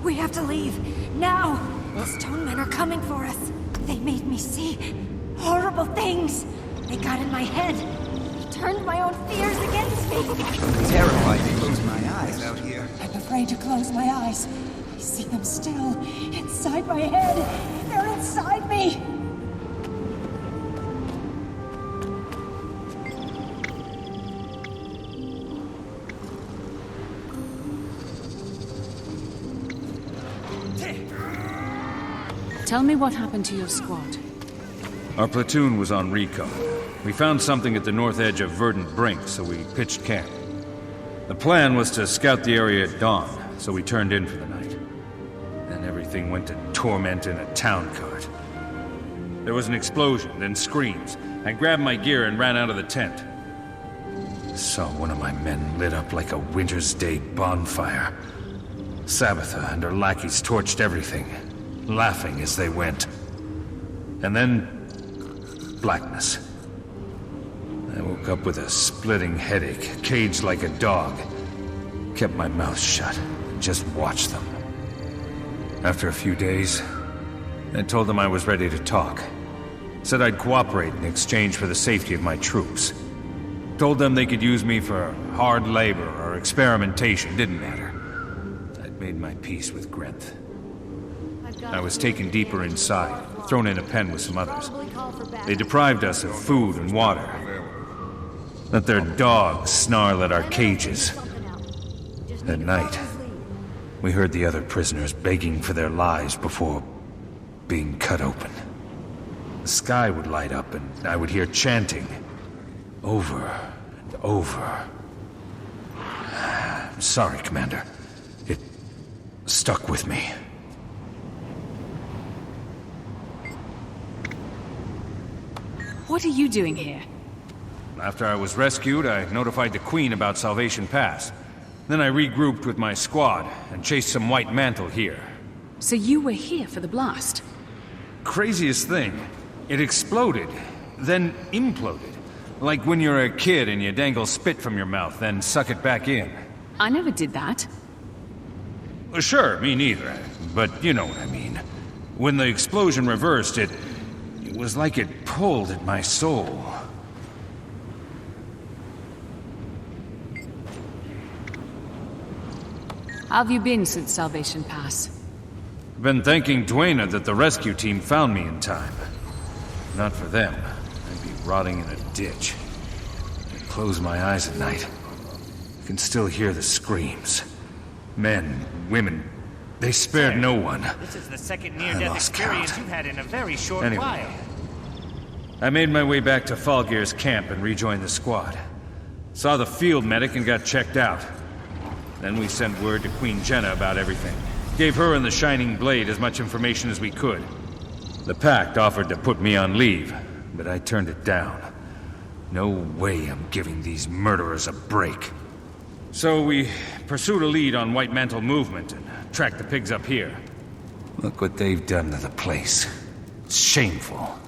We have to leave. Now! The stone men are coming for us. They made me see horrible things. They got in my head. They turned my own fears against me. I'm terrified to close my eyes out here. I'm afraid to close my eyes. I see them still. Inside my head. They're inside me. Tell me what happened to your squad. Our platoon was on recon. We found something at the north edge of Verdant Brink, so we pitched camp. The plan was to scout the area at dawn, so we turned in for the night. Then everything went to torment in a town cart. There was an explosion, then screams. I grabbed my gear and ran out of the tent. Saw one of my men lit up like a winter's day bonfire. Sabbatha and her lackeys torched everything, laughing as they went. And then blackness. I woke up with a splitting headache, caged like a dog. Kept my mouth shut, and just watched them. After a few days, I told them I was ready to talk. Said I'd cooperate in exchange for the safety of my troops. Told them they could use me for hard labor or experimentation, didn't matter. I'd made my peace with Grenth. I was taken deeper inside, thrown in a pen with some others. They deprived us of food and water. Let their dogs snarl at our cages. At night, we heard the other prisoners begging for their lives before being cut open. The sky would light up and I would hear chanting. Over and over. I'm sorry, Commander. It stuck with me. What are you doing here? After I was rescued, I notified the Queen about Salvation Pass. Then I regrouped with my squad and chased some White Mantle here. So you were here for the blast? Craziest thing. It exploded, then imploded. Like when you're a kid and you dangle spit from your mouth, then suck it back in. I never did that. Well, sure, me neither. But you know what I mean. When the explosion reversed, it was like it pulled at my soul. How have you been since Salvation Pass? Been thanking Dwayna that the rescue team found me in time. not for them, I'd be rotting in a ditch. I close my eyes at night. I can still hear the screams. Men, women, they spared no one. This is the second near-death experience you've had in a very short while. I made my way back to Falgear's camp and rejoined the squad. Saw the field medic and got checked out. Then we sent word to Queen Jenna about everything. Gave her and the Shining Blade as much information as we could. The Pact offered to put me on leave, but I turned it down. No way I'm giving these murderers a break. So we pursued a lead on White Mantle movement and tracked the pigs up here. Look what they've done to the place. It's shameful.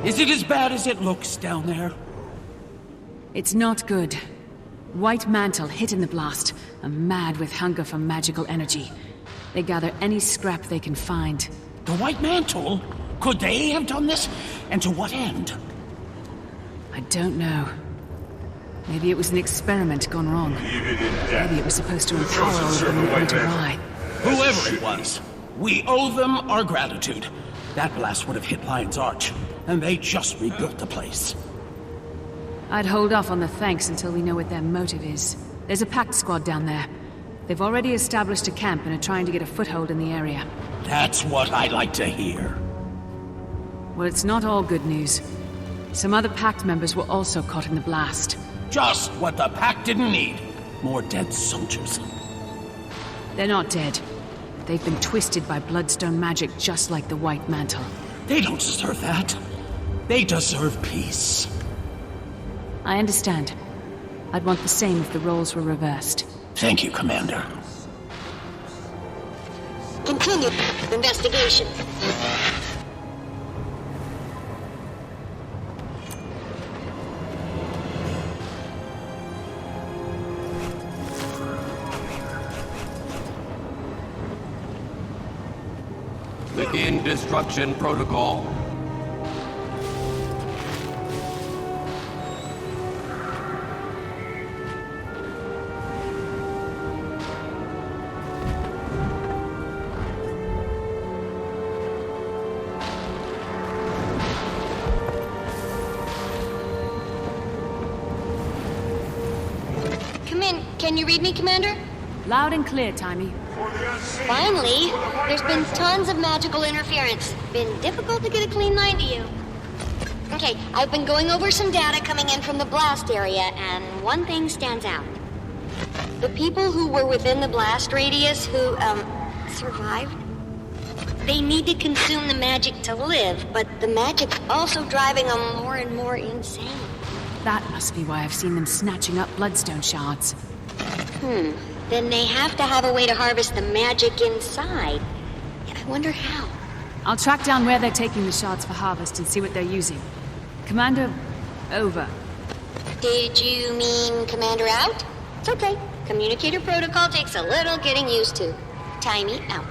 Is it as bad as it looks down there? It's not good. White Mantle hit in the blast, are mad with hunger for magical energy. They gather any scrap they can find. The White Mantle? Could they have done this? And to what end? I don't know. Maybe it was an experiment gone wrong. Maybe it was supposed to empower all of them that went awry. Whoever it was, we owe them our gratitude. That blast would have hit Lion's Arch, and they just rebuilt the place. I'd hold off on the thanks until we know what their motive is. There's a Pact squad down there. They've already established a camp and are trying to get a foothold in the area. That's what I like to hear. Well, it's not all good news. Some other Pact members were also caught in the blast. Just what the Pact didn't need. More dead soldiers. They're not dead. They've been twisted by bloodstone magic just like the White Mantle. They don't deserve that. They deserve peace. I understand. I'd want the same if the roles were reversed. Thank you, Commander. Continue investigation. Begin destruction protocol. Come in. Can you read me, Commander? Loud and clear, Timey. Finally! There's been tons of magical interference. Been difficult to get a clean line to you. Okay, I've been going over some data coming in from the blast area, and one thing stands out. The people who were within the blast radius who, survived, they need to consume the magic to live, but the magic's also driving them more and more insane. That must be why I've seen them snatching up bloodstone shards. Then they have to have a way to harvest the magic inside. I wonder how. I'll track down where they're taking the shards for harvest and see what they're using. Commander, over. Did you mean Commander out? It's okay. Communicator protocol takes a little getting used to. Timey out.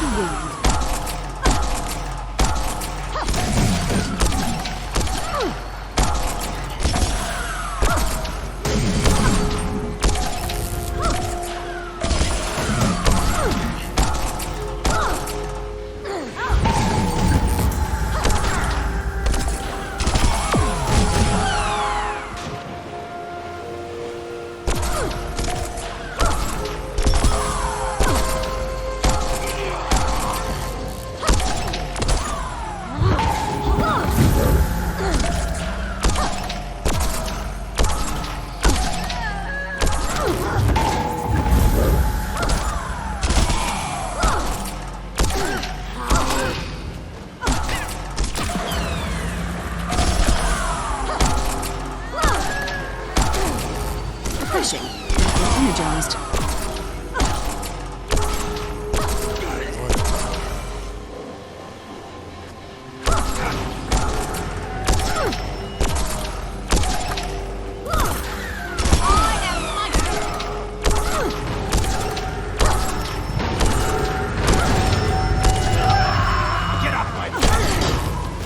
the wind. Energized.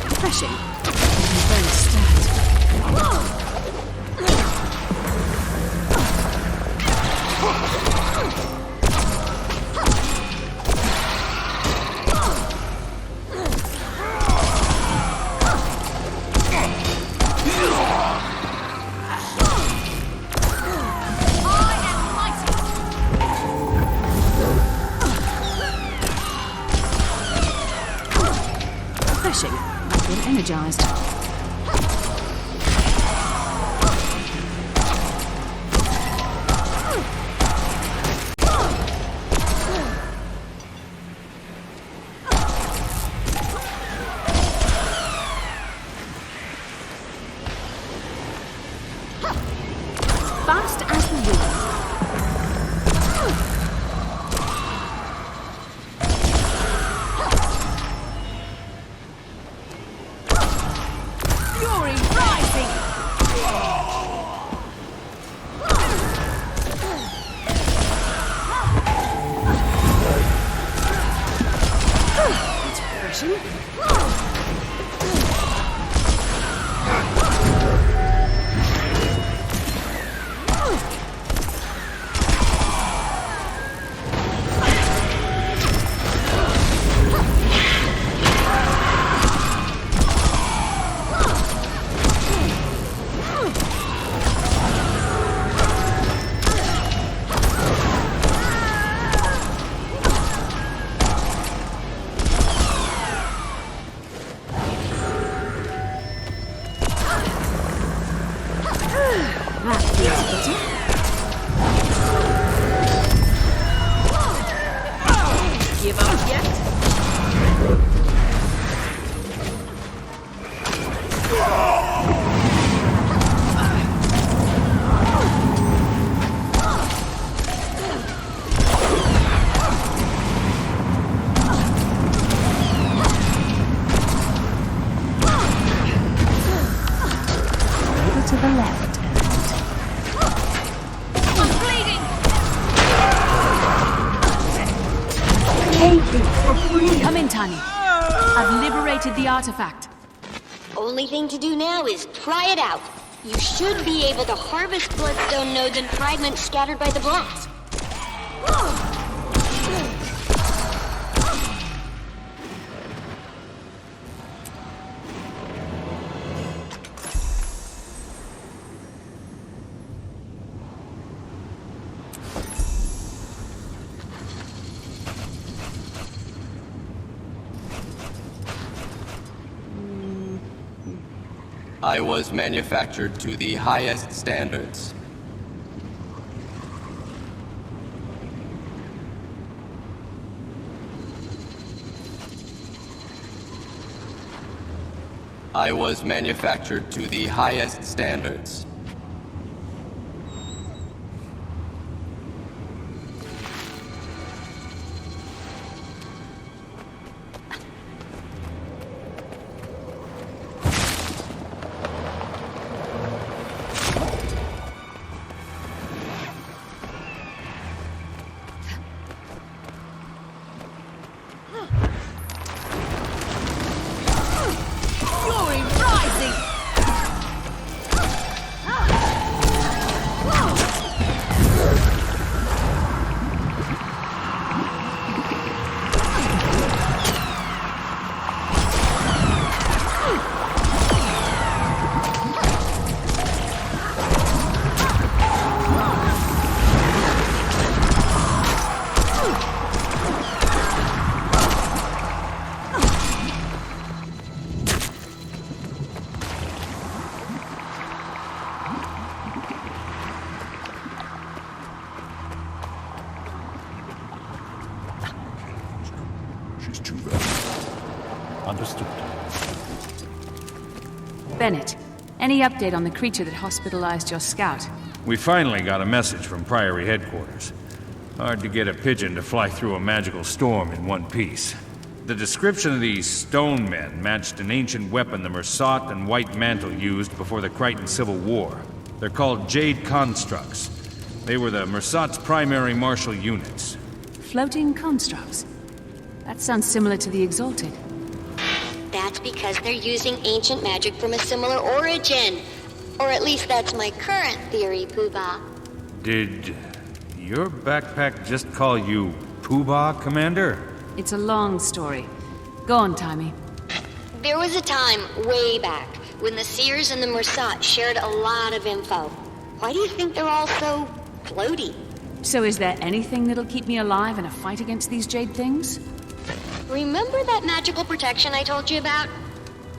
Refreshing. Very stacked. Refreshing. I've been energized. Fast as the wind. Fury rising! That's refreshing. That feels better. Give up yet? To the left. I'm bleeding! Take it for free. Come in, Tani. I've liberated the artifact. Only thing to do now is try it out. You should be able to harvest bloodstone nodes and fragments scattered by the blast. I was manufactured to the highest standards. I was manufactured to the highest standards. Bennett, any update on the creature that hospitalized your scout? We finally got a message from Priory headquarters. Hard to get a pigeon to fly through a magical storm in one piece. The description of these stone men matched an ancient weapon the Mersat and White Mantle used before the Crichton Civil War. They're called Jade Constructs. They were the Mersat's primary martial units. Floating constructs? That sounds similar to the Exalted. That's because they're using ancient magic from a similar origin. Or at least that's my current theory, Poobah. Did your backpack just call you Poobah, Commander? It's a long story. Go on, Timmy. There was a time, way back, when the Seers and the Mersat shared a lot of info. Why do you think they're all so floaty? So is there anything that'll keep me alive in a fight against these jade things? Remember that magical protection I told you about?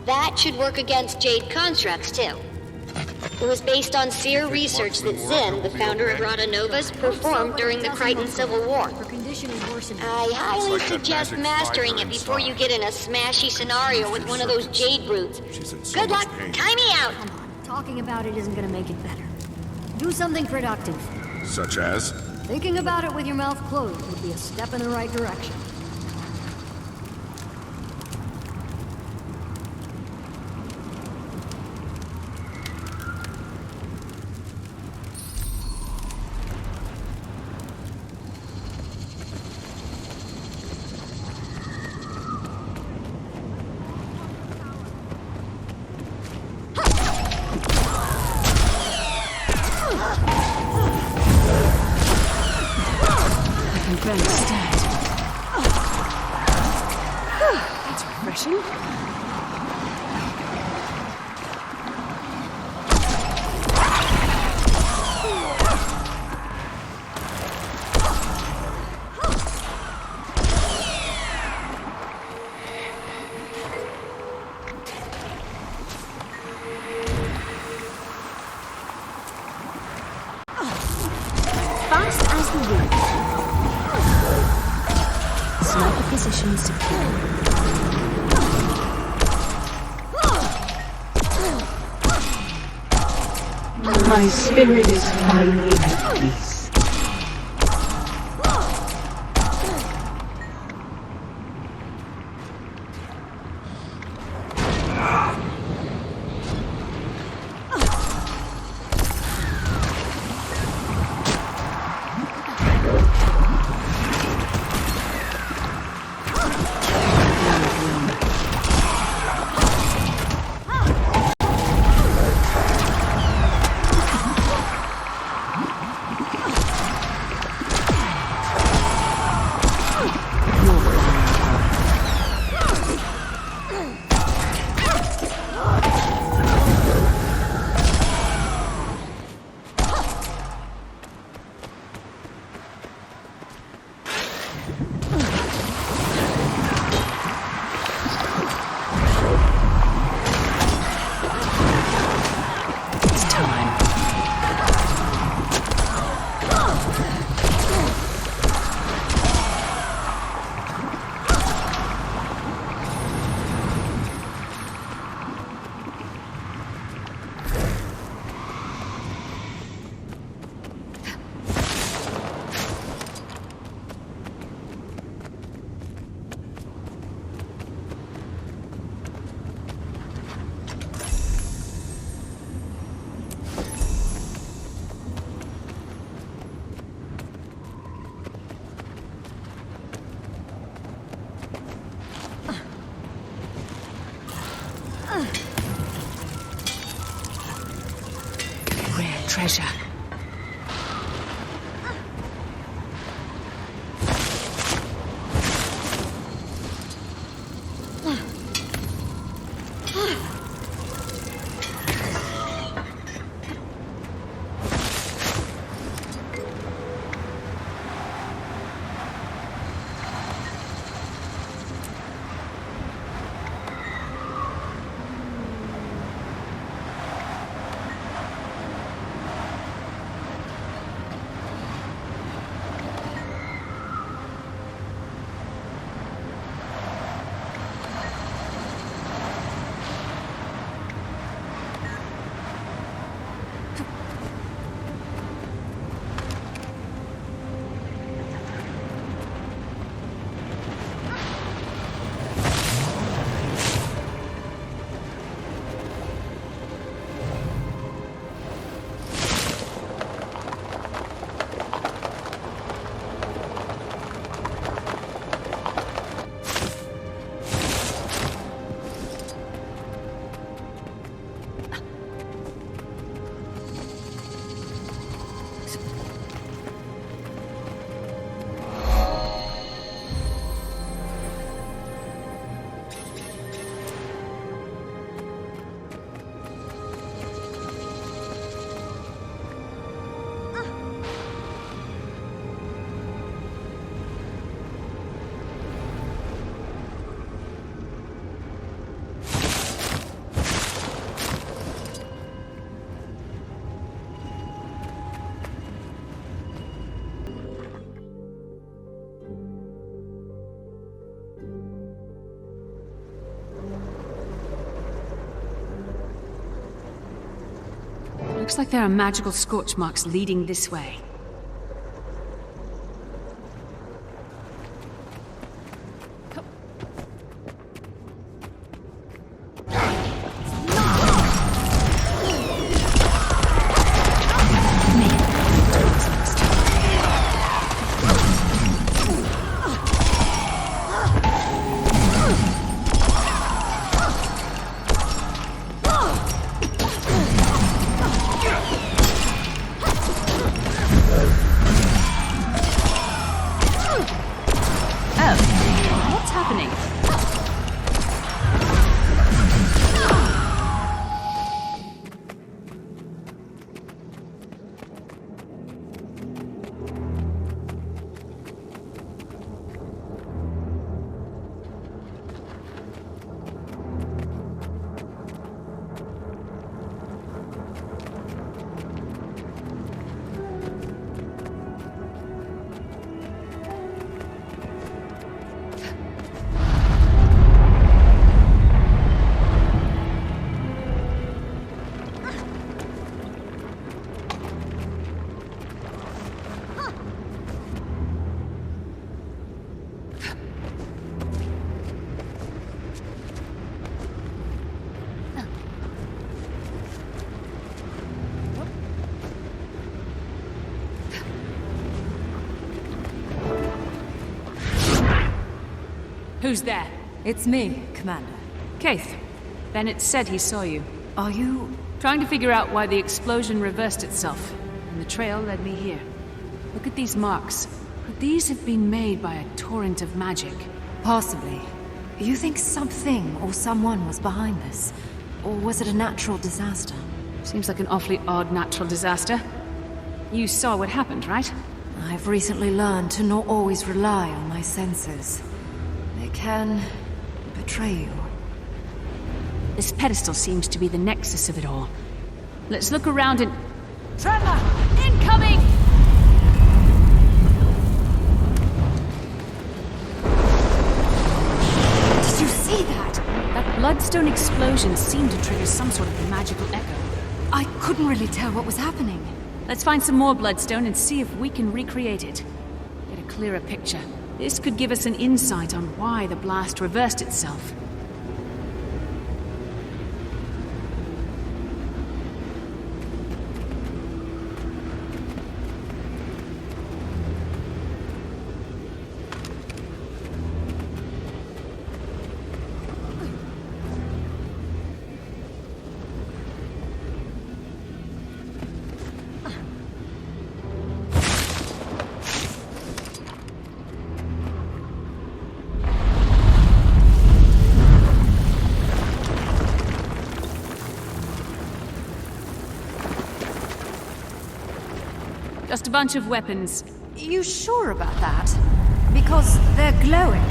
That should work against jade constructs, too. It was based on Seer research that Zinn, the founder of Rada Novas, performed during the Crichton Civil War. I highly suggest mastering it before you get in a smashy scenario with one of those jade brutes. Good luck. Tie me out. Come on. Talking about it isn't gonna make it better. Do something productive. Such as? Thinking about it with your mouth closed would be a step in the right direction. That's refreshing. Fast as the wind. Sniper position secure. My spirit is finally at peace. Rare treasure. Looks like there are magical scorch marks leading this way. Who's there? It's me, Commander. Keith. Bennett said he saw you. Are you... Trying to figure out why the explosion reversed itself, and the trail led me here. Look at these marks. Could these have been made by a torrent of magic? Possibly. You think something or someone was behind this? Or was it a natural disaster? Seems like an awfully odd natural disaster. You saw what happened, right? I've recently learned to not always rely on my senses. They can betray you. This pedestal seems to be the nexus of it all. Let's look around and... Tremor! Incoming! Did you see that? That bloodstone explosion seemed to trigger some sort of magical echo. I couldn't really tell what was happening. Let's find some more bloodstone and see if we can recreate it. Get a clearer picture. This could give us an insight on why the blast reversed itself. Just a bunch of weapons. You sure about that? Because they're glowing.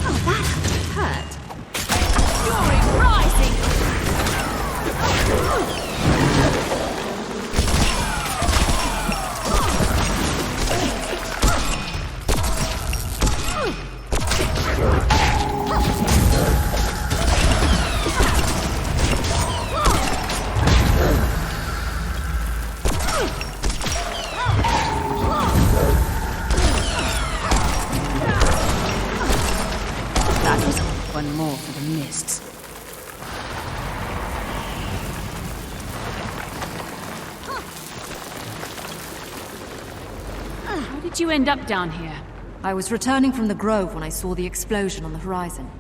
Oh, that hurt. Fury rising! One more for the mists. How did you end up down here? I was returning from the grove when I saw the explosion on the horizon.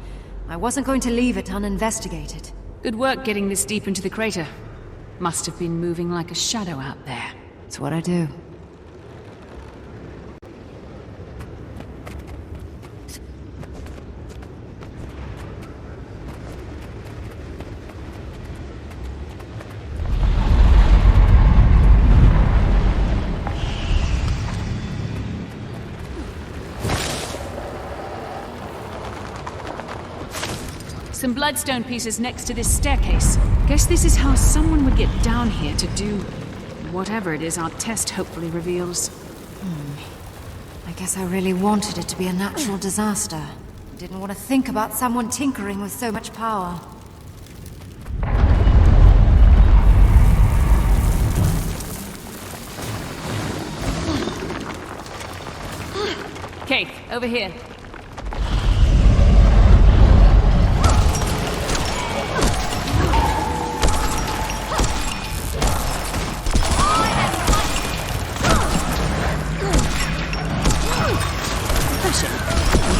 I wasn't going to leave it uninvestigated. Good work getting this deep into the crater. Must have been moving like a shadow out there. It's what I do. Some bloodstone pieces next to this staircase. Guess this is how someone would get down here to do whatever it is our test hopefully reveals. I guess I really wanted it to be a natural disaster. Didn't want to think about someone tinkering with so much power. Kate, over here.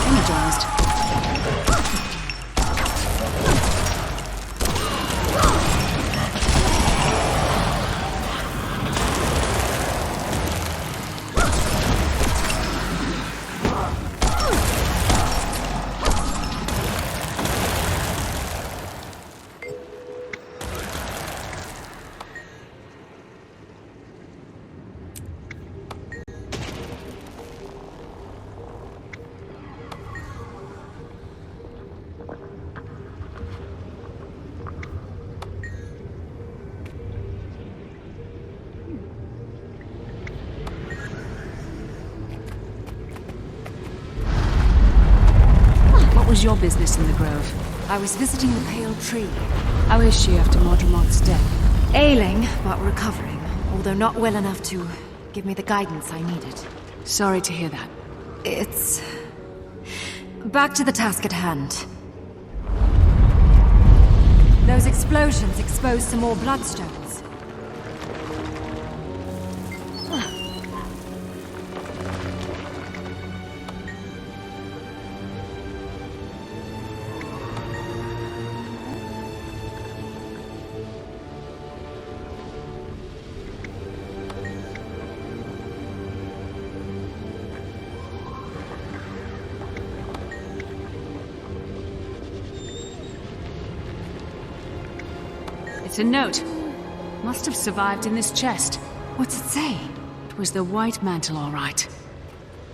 Energized. What was your business in the grove? I was visiting the Pale Tree. How is she after Mordremoth's death? Ailing, but recovering. Although not well enough to give me the guidance I needed. Sorry to hear that. It's... back to the task at hand. Those explosions exposed some more bloodstones. It's a note. Must have survived in this chest. What's it say? It was the White Mantle, all right.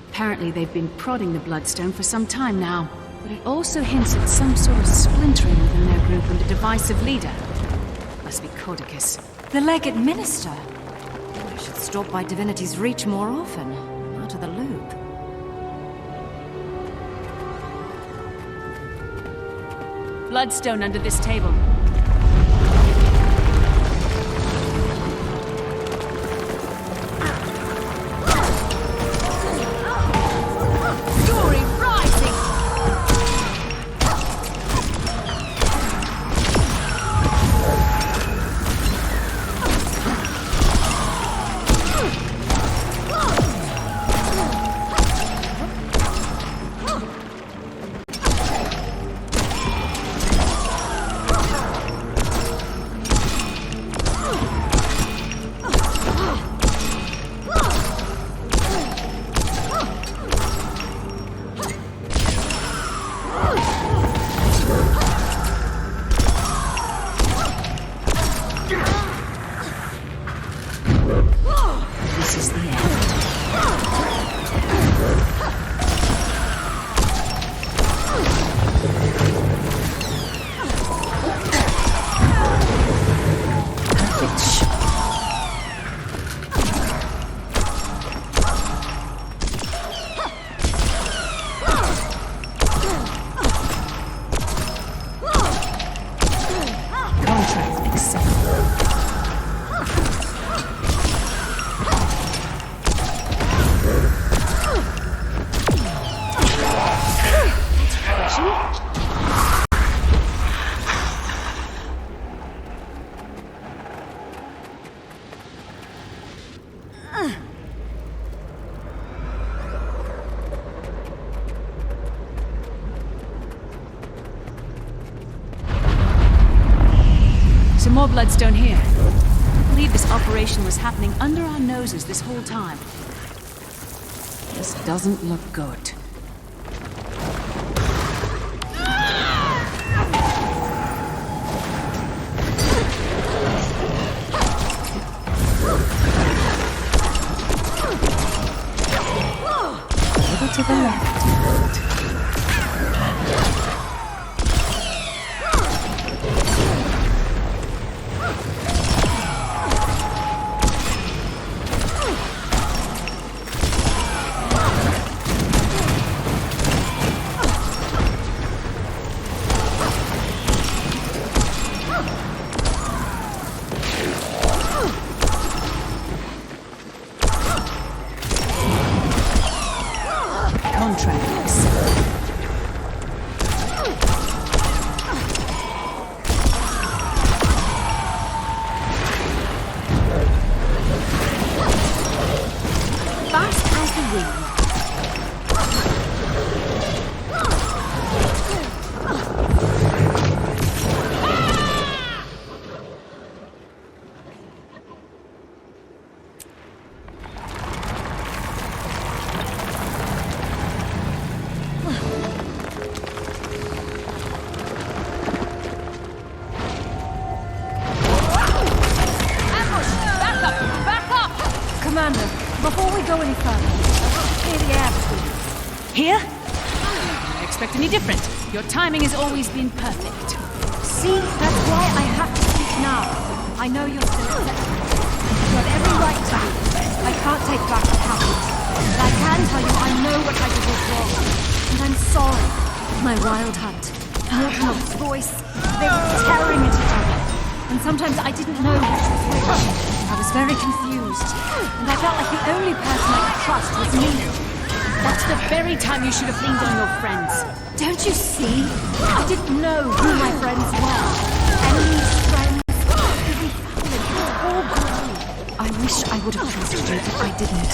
Apparently they've been prodding the Bloodstone for some time now. But it also hints at some sort of splintering within their group and a divisive leader. Must be Codicus. The Legate Minister? I should stop by Divinity's Reach more often. Out of the loop. Bloodstone under this table. Some more bloodstone here. I believe this operation was happening under our noses this whole time. This doesn't look good. A little to the left. go any further. I want to clear the air between us. Here? I expect any different. Your timing has always been perfect. See, that's why I have to speak now. I know you're still upset. You have every right to be. I can't take back what happened. But I can tell you I know what I did was wrong. And I'm sorry. My wild hunt, Mordremoth's voice, they were tearing at each other. And sometimes I didn't know which was which. I was very confused. And I felt like the only person I could trust was me. That's the very time you should have leaned on your friends. Don't you see? I didn't know who my friends were. Enemies, friends, even family. It was all growing. I wish I would have trusted you, but I didn't.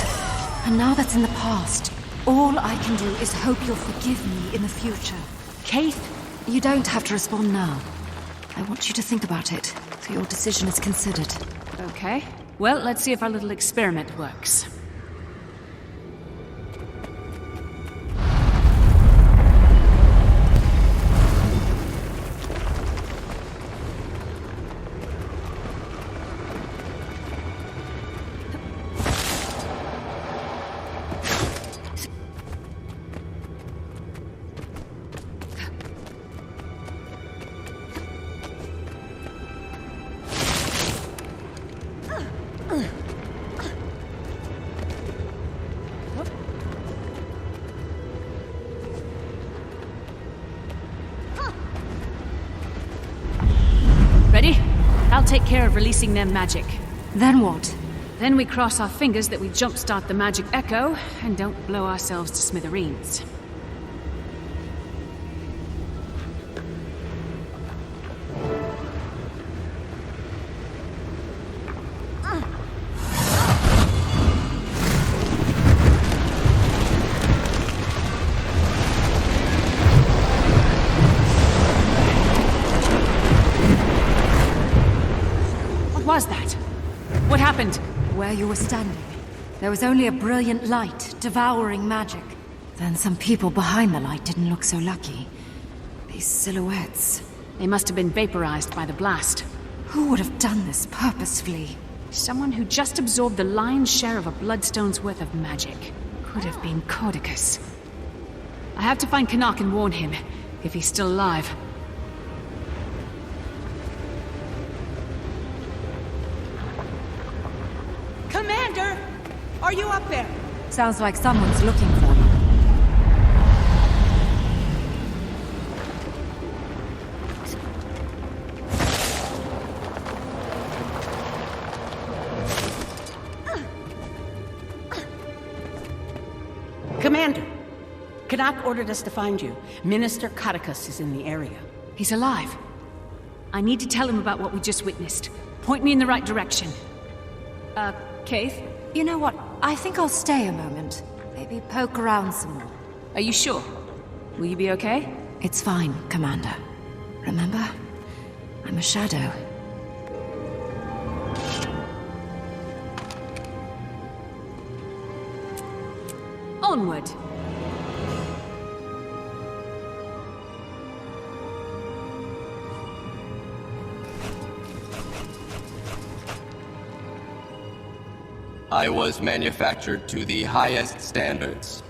And now that's in the past. All I can do is hope you'll forgive me in the future. Kate? You don't have to respond now. I want you to think about it, so your decision is considered. Okay. Well, let's see if our little experiment works. Ready? I'll take care of releasing their magic. Then what? Then we cross our fingers that we jumpstart the magic echo and don't blow ourselves to smithereens. What was that? What happened? Where you were standing, there was only a brilliant light devouring magic. Then some people behind the light didn't look so lucky. These silhouettes. They must have been vaporized by the blast. Who would have done this purposefully? Someone who just absorbed the lion's share of a bloodstone's worth of magic. Could have been Codicus. I have to find Canuck and warn him, if he's still alive. Commander! Are you up there? Sounds like someone's looking for you. Commander! Canuck ordered us to find you. Minister Codicus is in the area. He's alive. I need to tell him about what we just witnessed. Point me in the right direction. Keith? You know what? I think I'll stay a moment. Maybe poke around some more. Are you sure? Will you be okay? It's fine, Commander. Remember? I'm a shadow. Onward! I was manufactured to the highest standards.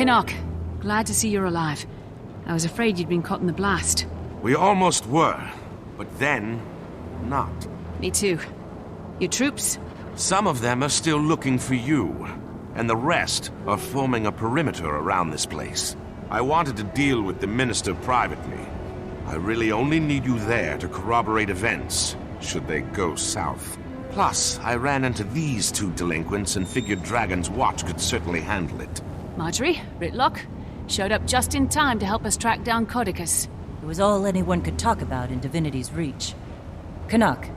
Canuck, glad to see you're alive. I was afraid you'd been caught in the blast. We almost were, but then, not. Me too. Your troops? Some of them are still looking for you, and the rest are forming a perimeter around this place. I wanted to deal with the Minister privately. I really only need you there to corroborate events, should they go south. Plus, I ran into these two delinquents and figured Dragon's Watch could certainly handle it. Marjorie, Ritlock, showed up just in time to help us track down Codicus. It was all anyone could talk about in Divinity's Reach. Canuck,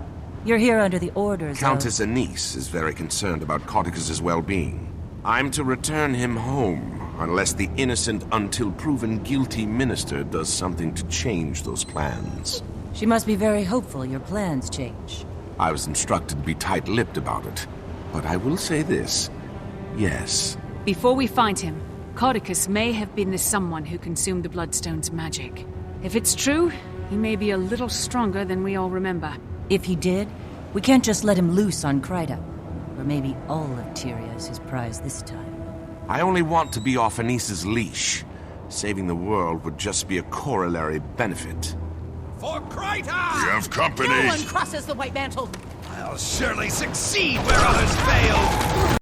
you're here under the orders Countess of... Anise is very concerned about Codicus's well-being. I'm to return him home, unless the innocent until proven guilty minister does something to change those plans. She must be very hopeful your plans change. I was instructed to be tight-lipped about it, but I will say this. Yes. Before we find him, Codicus may have been the someone who consumed the Bloodstone's magic. If it's true, he may be a little stronger than we all remember. If he did, we can't just let him loose on Kryta. Or maybe all of Tyria is his prize this time. I only want to be off Anise's leash. Saving the world would just be a corollary benefit. For Kryta! We have company! No one crosses the White Mantle! I'll surely succeed where others failed!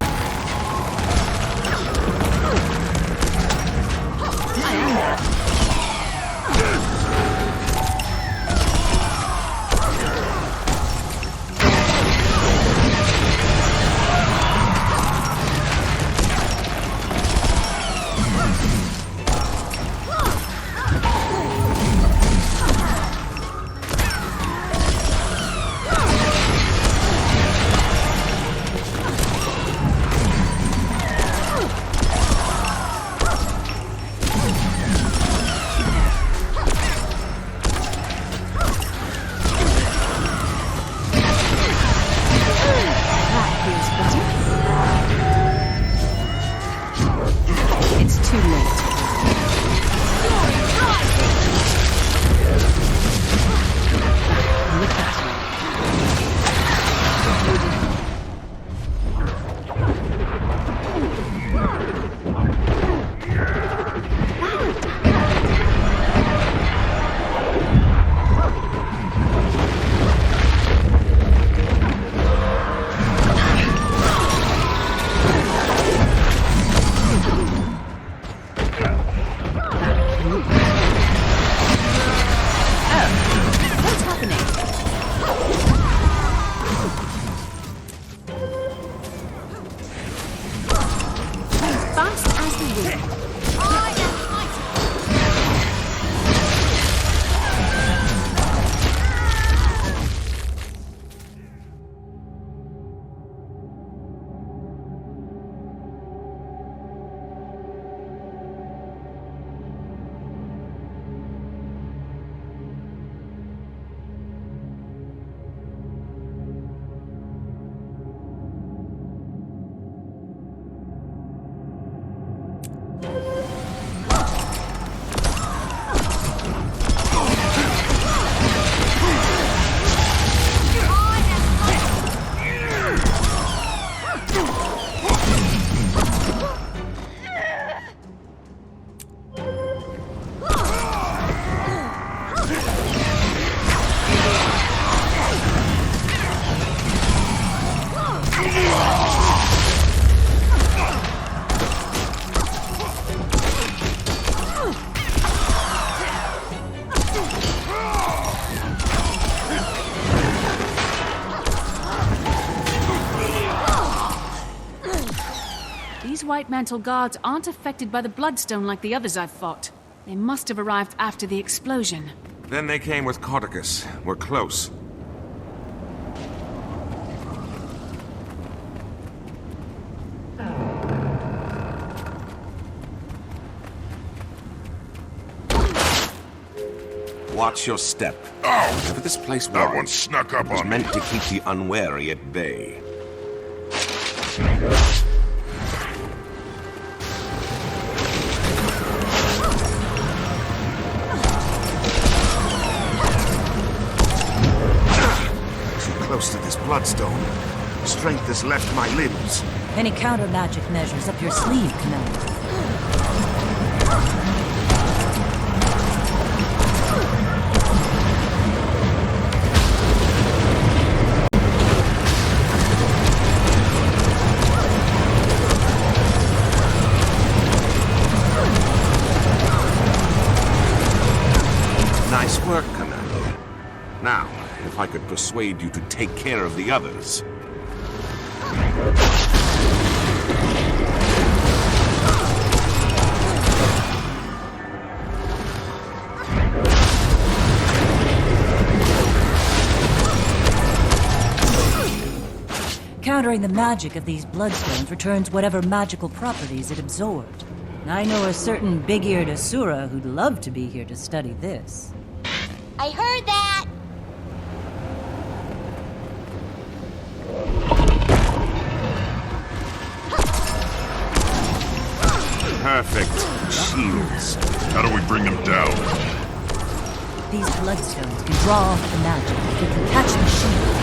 White Mantle guards aren't affected by the Bloodstone like the others I've fought. They must have arrived after the explosion. Then they came with Codicus. We're close. Watch your step. Oh! Whatever this place was, that one snuck up on me. Meant to keep the unwary at bay. Close to this bloodstone. Strength has left my limbs. Any counter magic measures up your sleeve, Commander? work, Commander. Now, if I could persuade you to take care of the others. Countering the magic of these bloodstones returns whatever magical properties it absorbed. I know a certain big-eared Asura who'd love to be here to study this. I heard that! Perfect. Shields. How do we bring him down? These bloodstones can draw off the magic. They can catch the shield.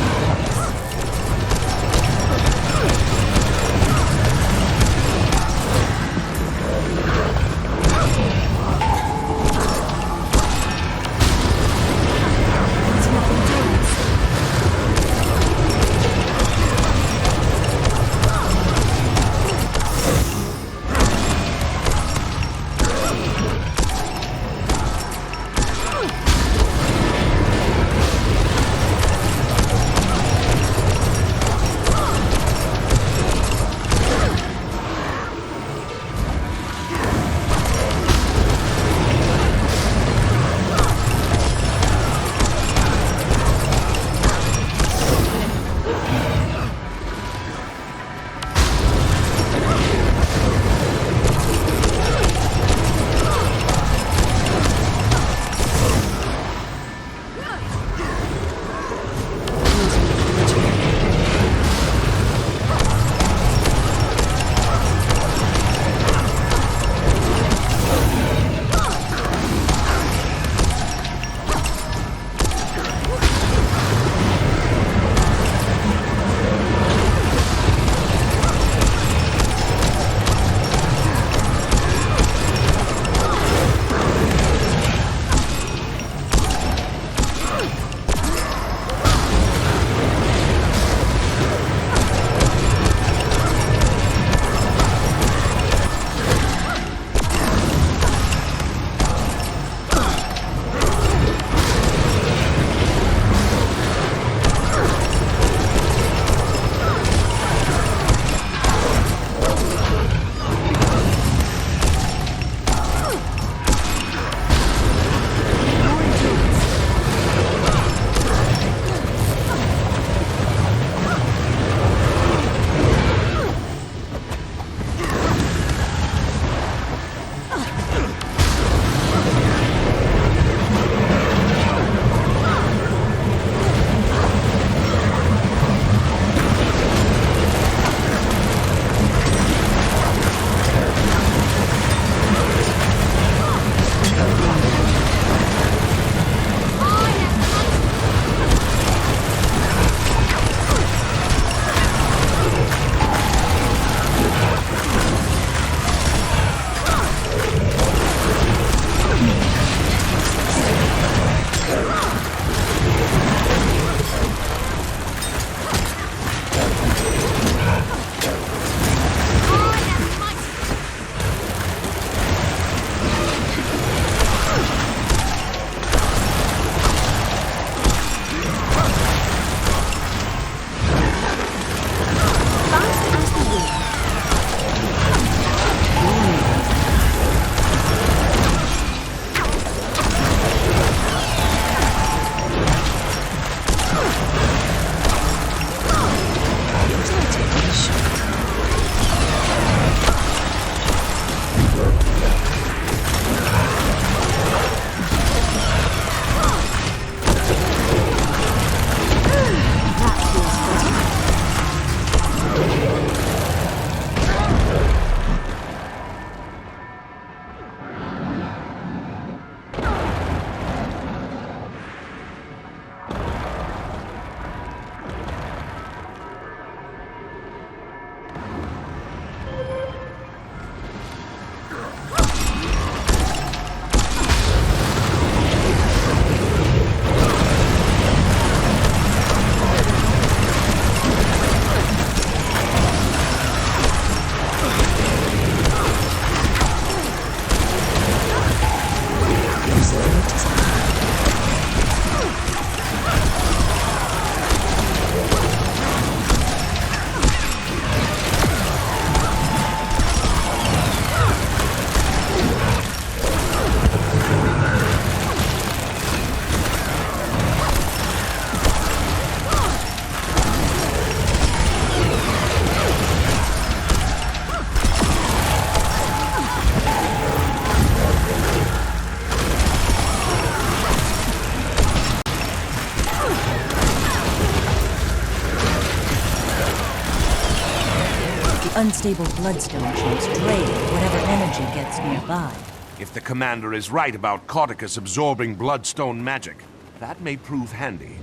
unstable bloodstone chunks drain whatever energy gets nearby. If the commander is right about Cauticus absorbing bloodstone magic, that may prove handy.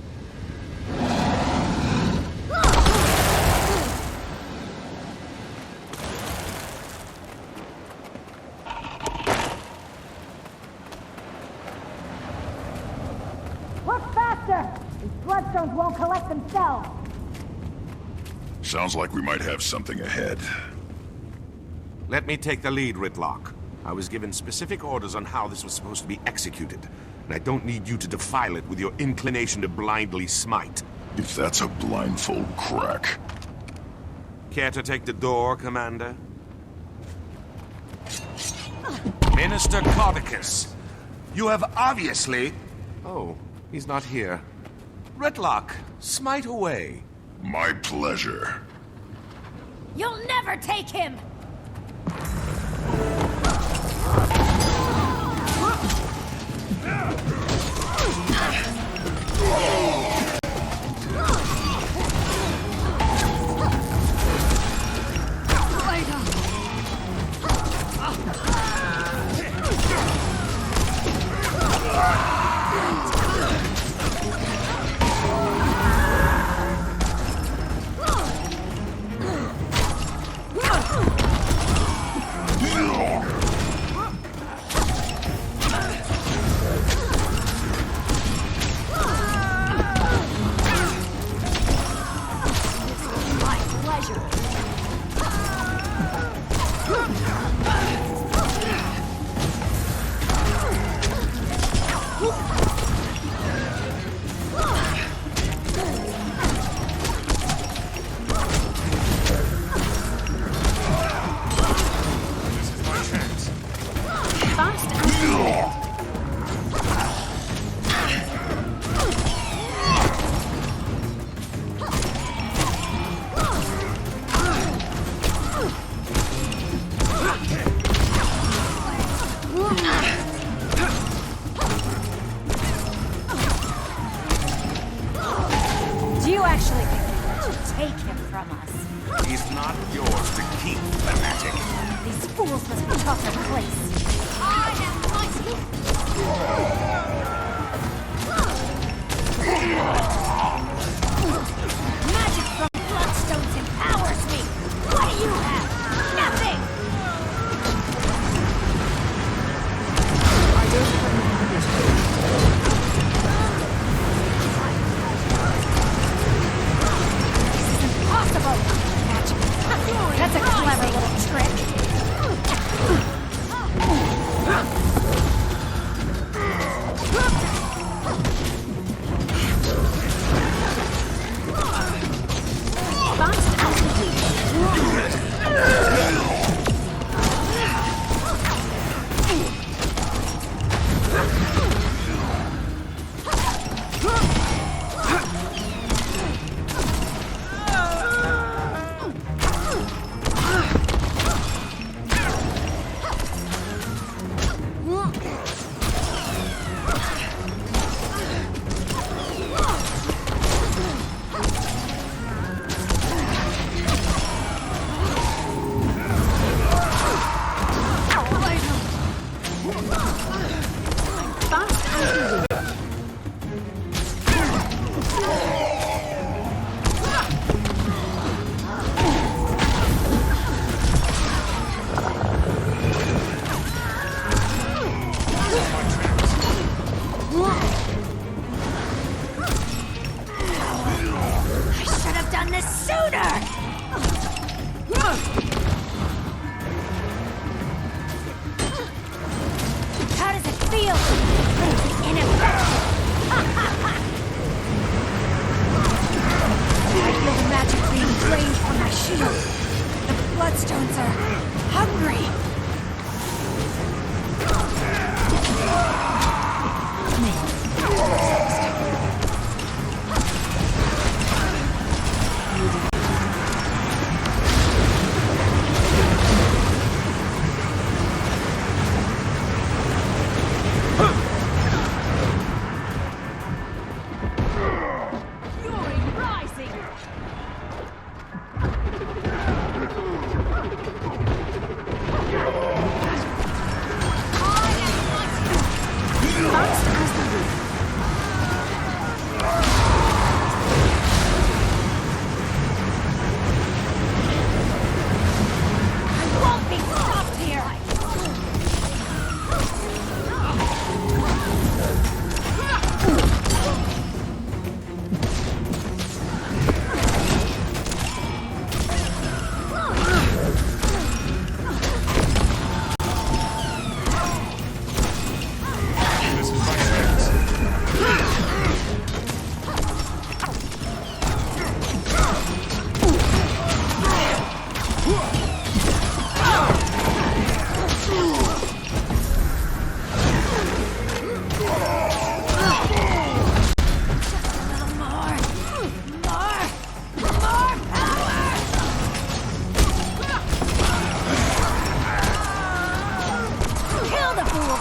Work faster! These bloodstones won't collect themselves! Sounds like we might have something ahead. Let me take the lead, Ritlock. I was given specific orders on how this was supposed to be executed, and I don't need you to defile it with your inclination to blindly smite. If that's a blindfold crack. Care to take the door, Commander? Minister Cauticus, you have obviously... Oh, he's not here. Ritlock, smite away. My pleasure. You'll never take him! Do you actually think you're going to take him from us? He's not yours to keep, fanatic. These fools must be taught their place. I am mighty! Magic from bloodstones empowers me! What do you have? Nothing! Impossible! Magic. That's a clever little trick. Bounced out the Bloodstones are hungry.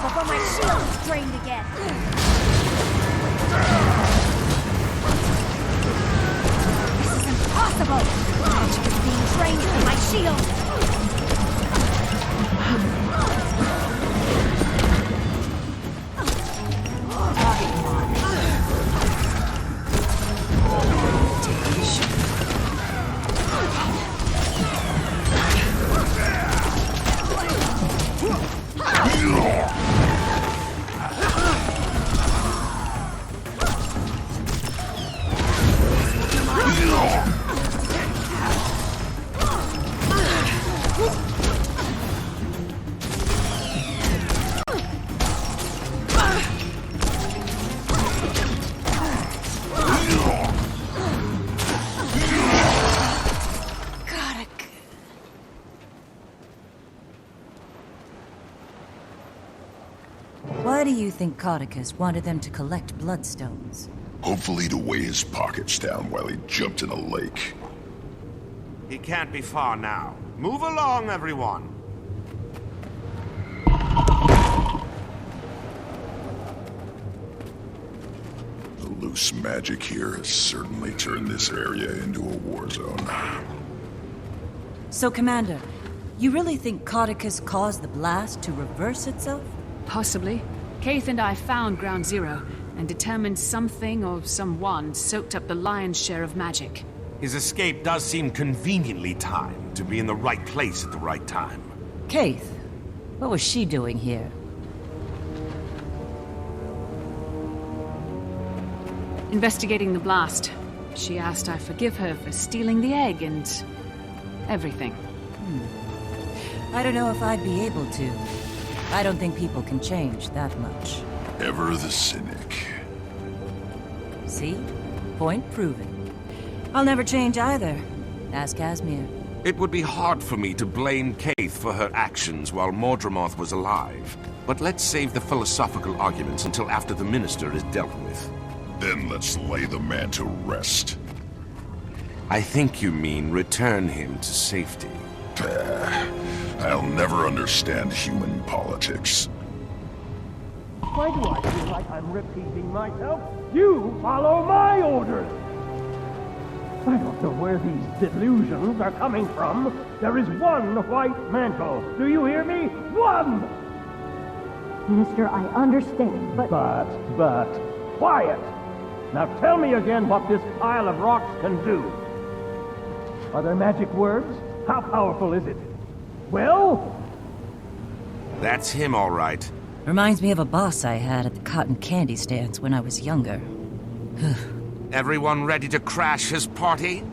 before my shield is drained again. This is impossible! Magic is being drained from my shield! Why do you think Codicus wanted them to collect bloodstones? Hopefully to weigh his pockets down while he jumped in a lake. He can't be far now. Move along, everyone. The loose magic here has certainly turned this area into a war zone. So, Commander, you really think Codicus caused the blast to reverse itself? Possibly. Keith and I found Ground Zero, and determined something or someone soaked up the lion's share of magic. His escape does seem conveniently timed to be in the right place at the right time. Keith, what was she doing here? Investigating the blast. She asked I forgive her for stealing the egg and everything. I don't know if I'd be able to. I don't think people can change that much. Ever the cynic. See? Point proven. I'll never change either. Ask Casimir. It would be hard for me to blame Keith for her actions while Mordremoth was alive. But let's save the philosophical arguments until after the Minister is dealt with. Then let's lay the man to rest. I think you mean return him to safety. I'll never understand human politics. Why do I feel like I'm repeating myself? You follow my orders! I don't know where these delusions are coming from. There is one white mantle. Do you hear me? One! Minister, I understand, but... But... Quiet! Now tell me again what this pile of rocks can do. Are there magic words? How powerful is it? Well? That's him, all right. Reminds me of a boss I had at the cotton candy stands when I was younger. Everyone ready to crash his party?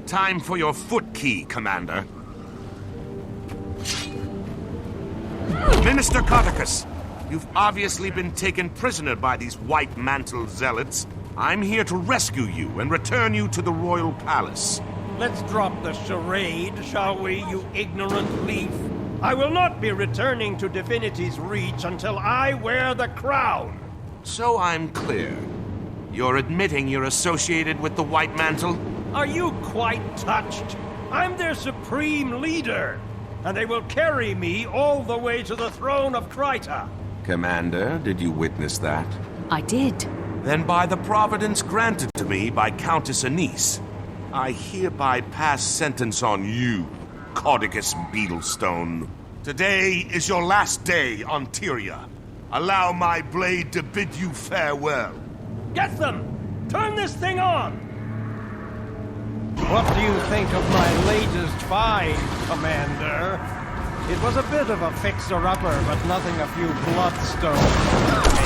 Time for your foot key, Commander. Minister Codicus, you've obviously been taken prisoner by these white mantle zealots. I'm here to rescue you and return you to the royal palace. Let's drop the charade, shall we, you ignorant leaf? I will not be returning to Divinity's Reach until I wear the crown. So I'm clear. You're admitting you're associated with the White Mantle? Are you quite touched? I'm their supreme leader, and they will carry me all the way to the throne of Kryta. Commander, did you witness that? I did. Then by the providence granted to me by Countess Anise, I hereby pass sentence on you, Codicus Beetlestone. Today is your last day on Tyria. Allow my blade to bid you farewell. Get them! Turn this thing on! What do you think of my latest find, Commander? It was a bit of a fixer-upper, but nothing a few bloodstones.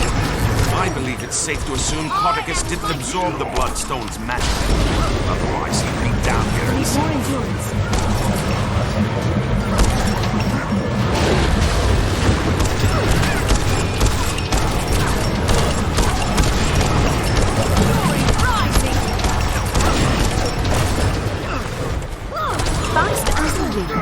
I believe it's safe to assume Codicus didn't absorb the Bloodstone's magic. Otherwise, he'd be down here and more endurance. Fast as the wind.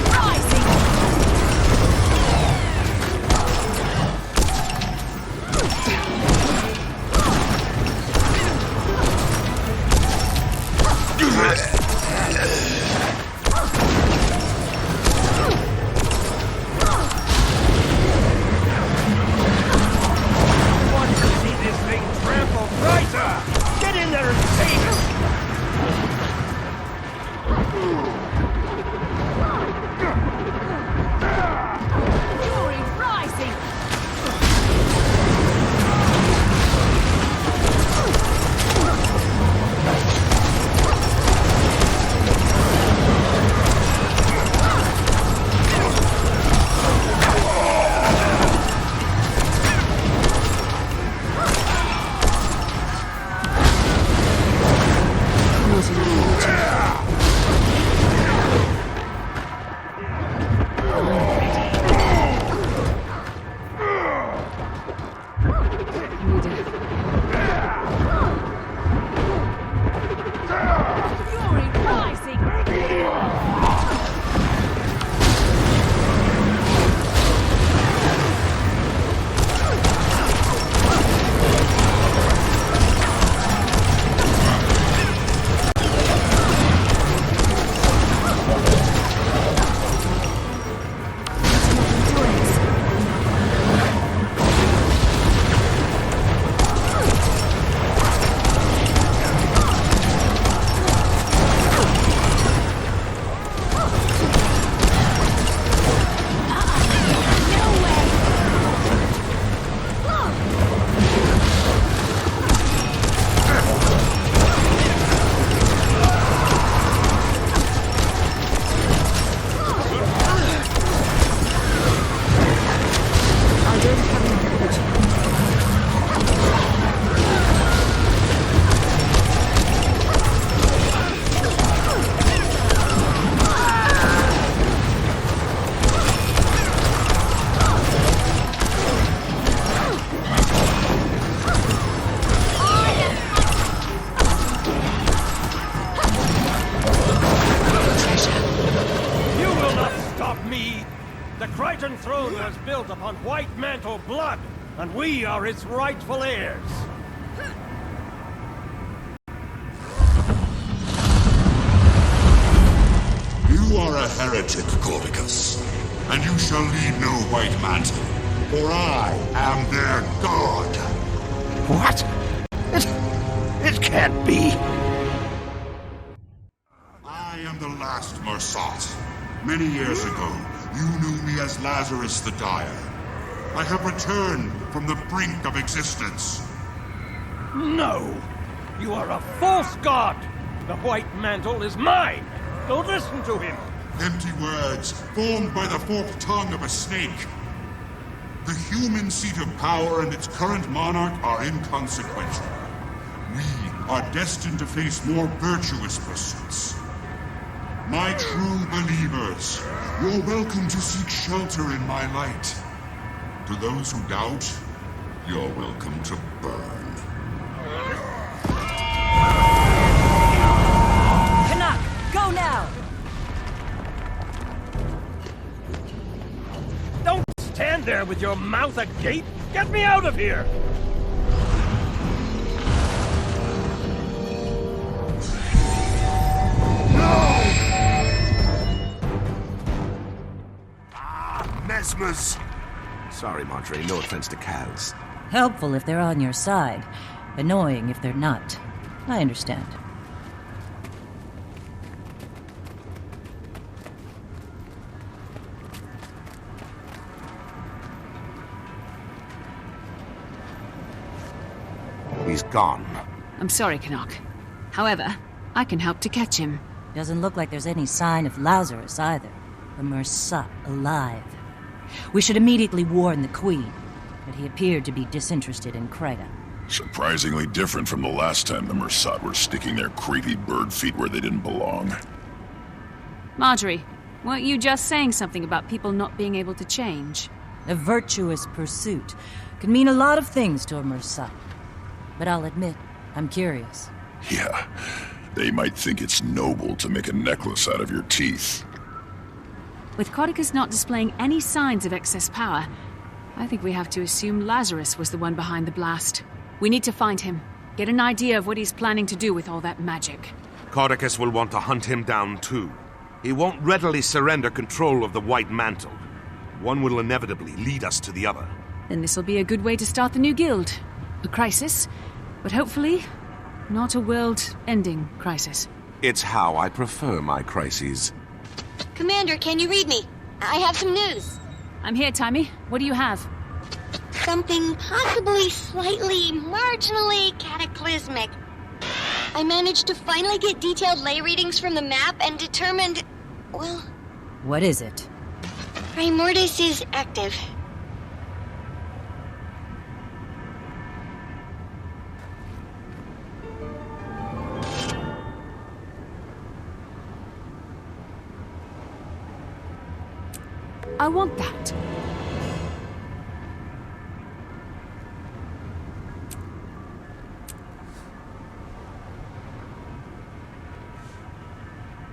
Rising! don't have enough energy. Throne was built upon White Mantle blood, and we are its rightful heirs. You are a heretic, Cordicus, and you shall lead no White Mantle, for I am their god. What? It can't be. I am the last Mursat. Many years ago, you knew me as Lazarus the Dire. I have returned from the brink of existence. No! You are a false god! The White Mantle is mine! Don't listen to him! Empty words, formed by the forked tongue of a snake. The human seat of power and its current monarch are inconsequential. We are destined to face more virtuous pursuits. My true believers, you're welcome to seek shelter in my light. To those who doubt, you're welcome to burn. Canuck, go now! Don't stand there with your mouth agape! Get me out of here! Mesmers! Sorry, Montre, no offense to Kaz. Helpful if they're on your side. Annoying if they're not. I understand. He's gone. I'm sorry, Canuck. However, I can help to catch him. Doesn't look like there's any sign of Lazarus either. The Mursat alive. We should immediately warn the Queen, but he appeared to be disinterested in Krita. Surprisingly different from the last time the Mursat were sticking their creepy bird feet where they didn't belong. Marjorie, weren't you just saying something about people not being able to change? A virtuous pursuit can mean a lot of things to a Mursat. But I'll admit, I'm curious. Yeah, they might think it's noble to make a necklace out of your teeth. With Cordicus not displaying any signs of excess power, I think we have to assume Lazarus was the one behind the blast. We need to find him, get an idea of what he's planning to do with all that magic. Cordicus will want to hunt him down too. He won't readily surrender control of the White Mantle. One will inevitably lead us to the other. Then this'll be a good way to start the new guild. A crisis, but hopefully not a world-ending crisis. It's how I prefer my crises. Commander, can you read me? I have some news. I'm here, Timmy. What do you have? Something possibly slightly, marginally cataclysmic. I managed to finally get detailed lay readings from the map and determined, well... What is it? Primordis is active. I want that.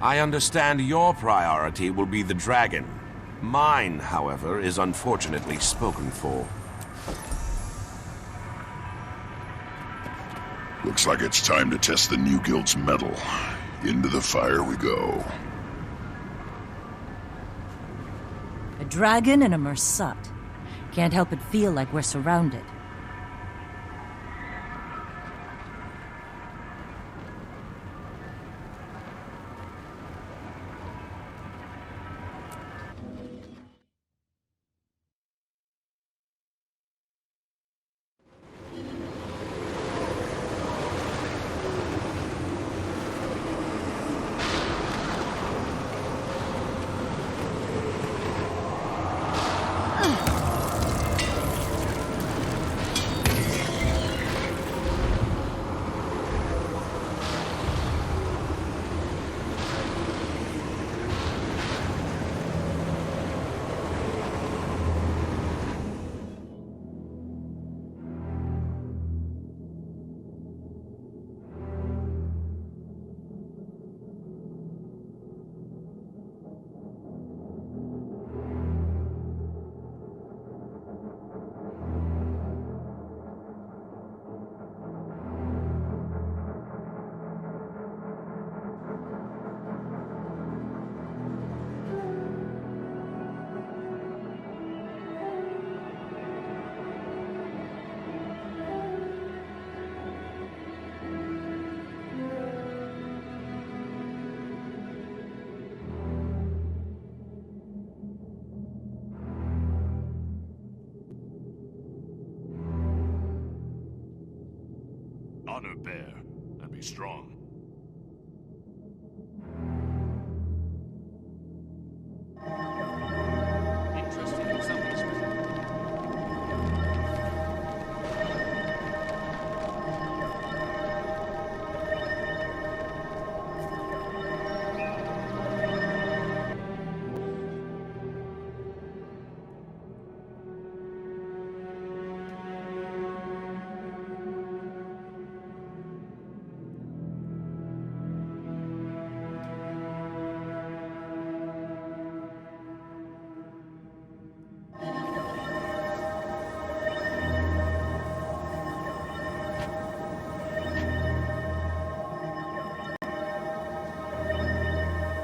I understand your priority will be the dragon. Mine, however, is unfortunately spoken for. Looks like it's time to test the new guild's mettle. Into the fire we go. A dragon and a Mursat. Can't help but feel like we're surrounded. Prepare, and be strong. Interesting in some respects.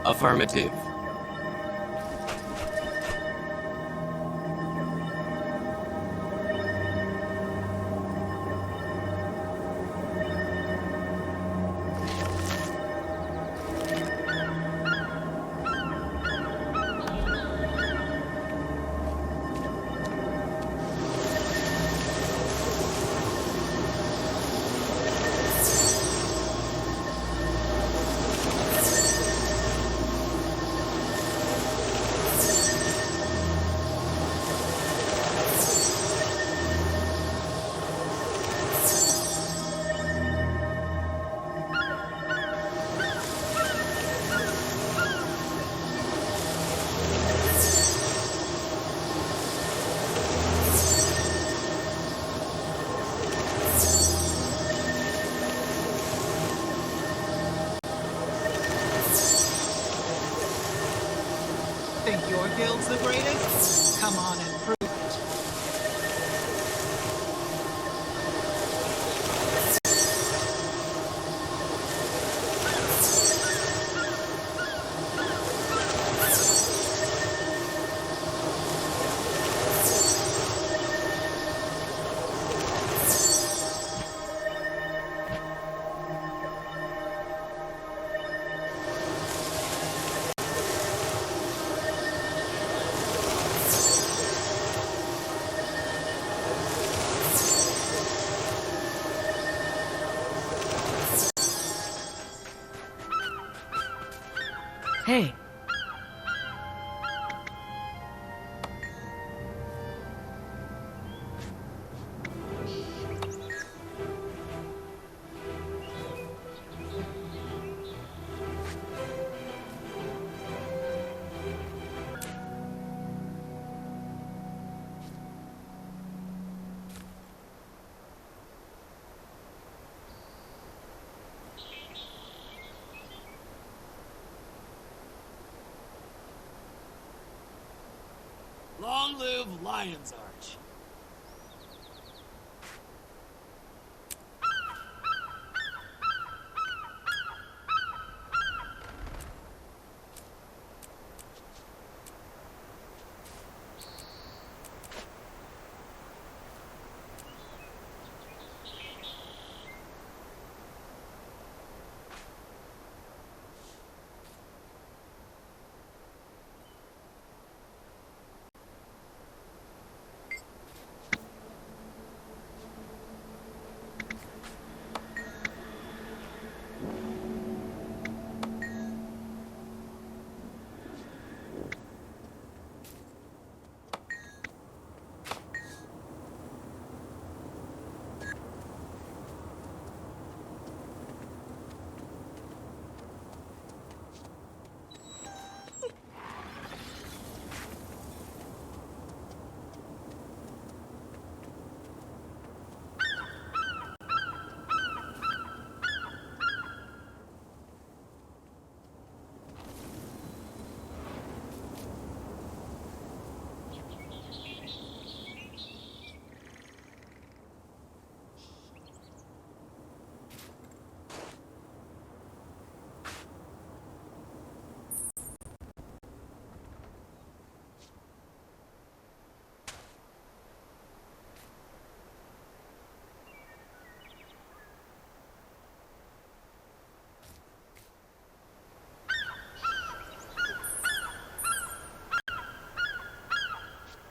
Affirmative. Think your guild's the greatest? Come on and prove it. Hey. Long live Lion's Arch.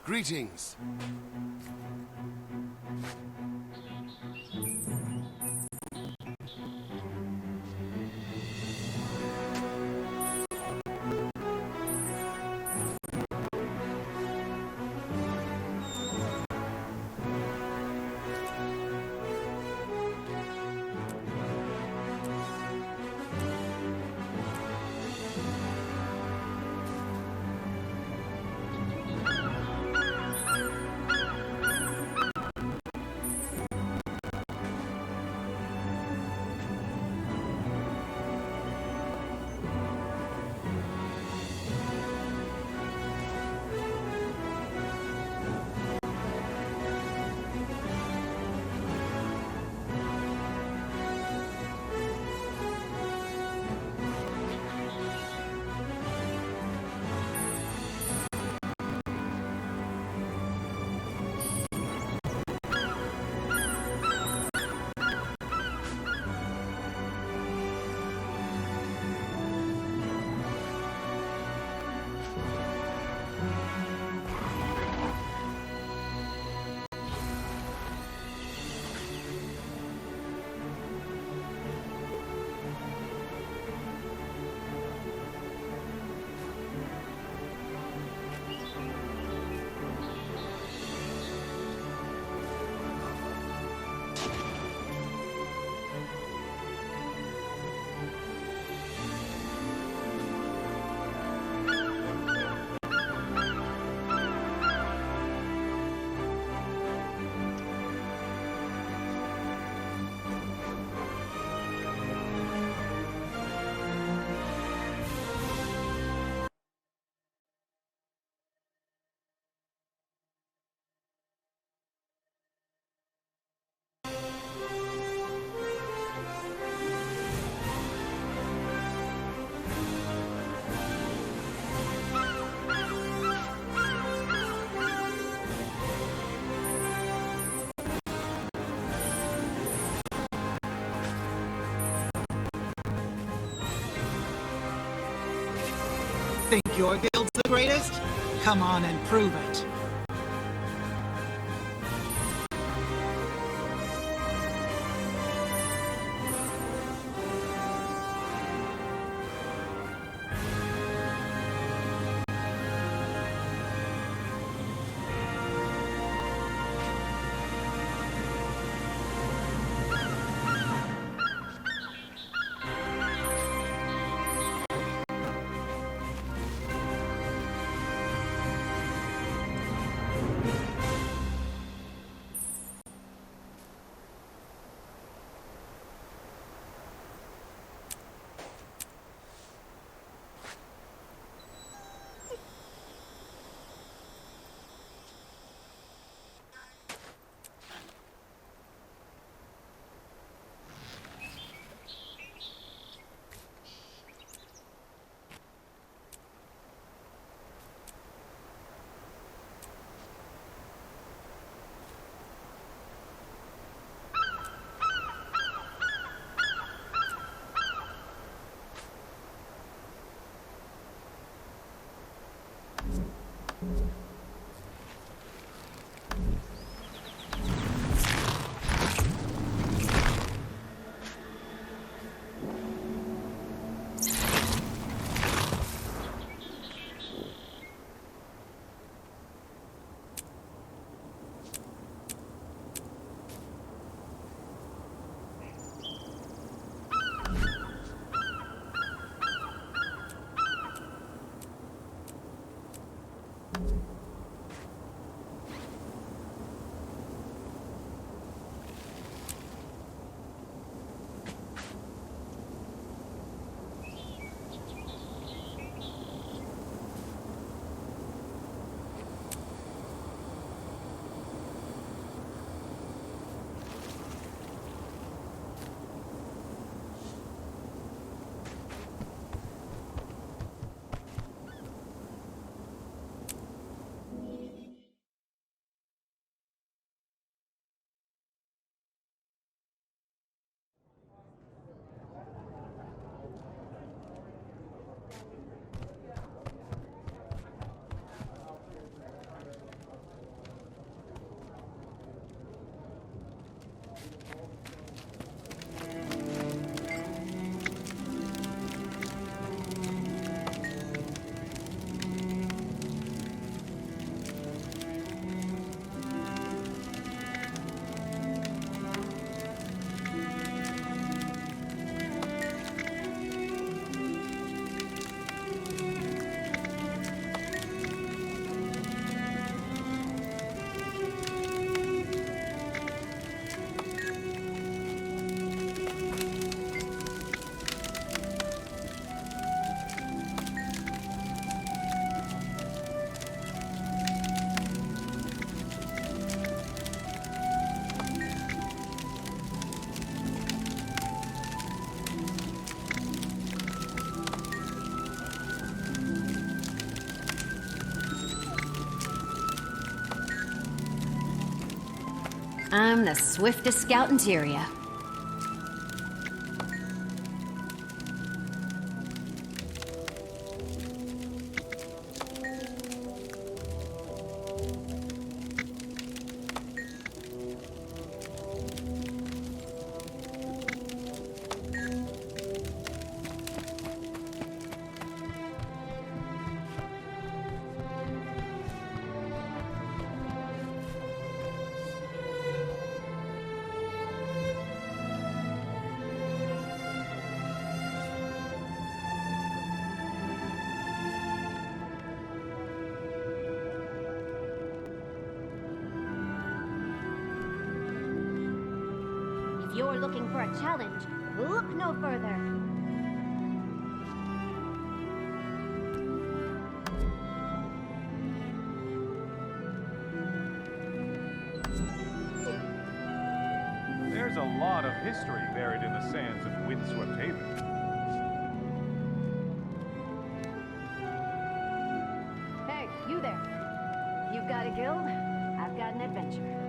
Greetings. Think your guild's the greatest? Come on and prove it. I'm the swiftest scout in Tyria. If you're looking for a challenge, look no further. There's a lot of history buried in the sands of Windswept Haven. Hey, you there. You've got a guild, I've got an adventure.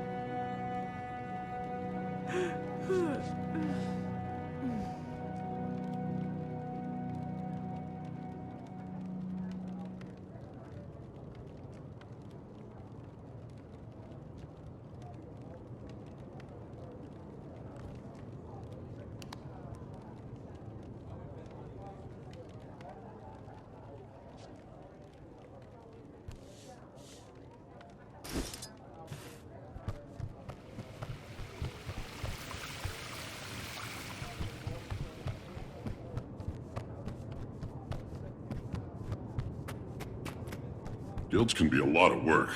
Guilds can be a lot of work.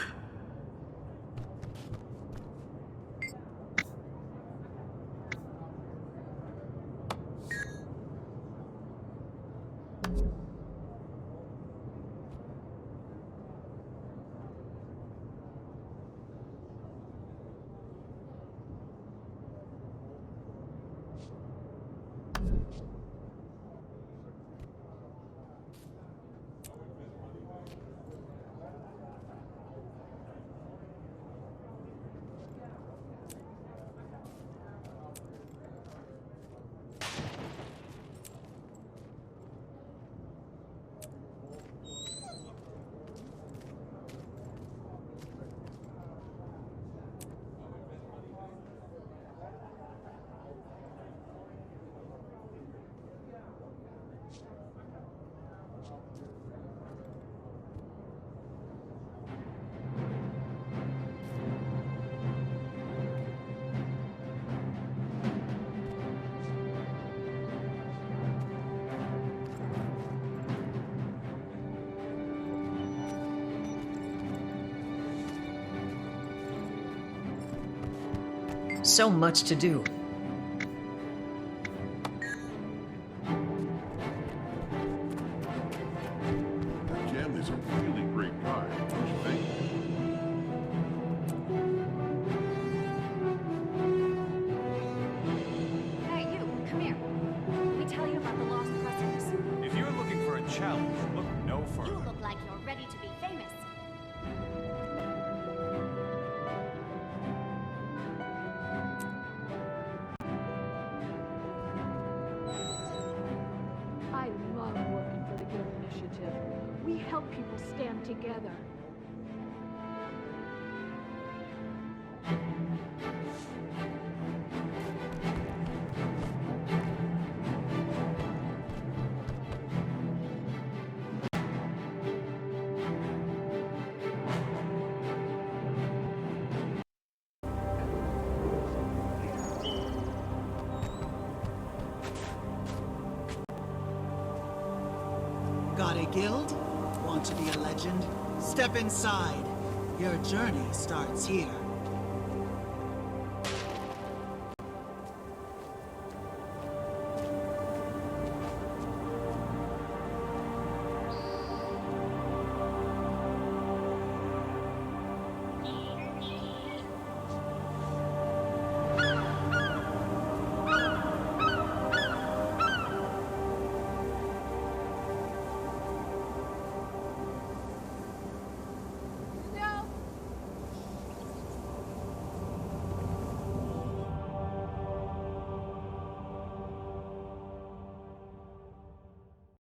So much to do. Jam is a really great guy, don't you think? Hey, you, come here. Let me tell you about the Lost Precipice. If you're looking for a challenge, look no further. You look like you're ready to be famous. I love working for the Guild Initiative. We help people stand together. Got a guild? Want to be a legend? Step inside. Your journey starts here.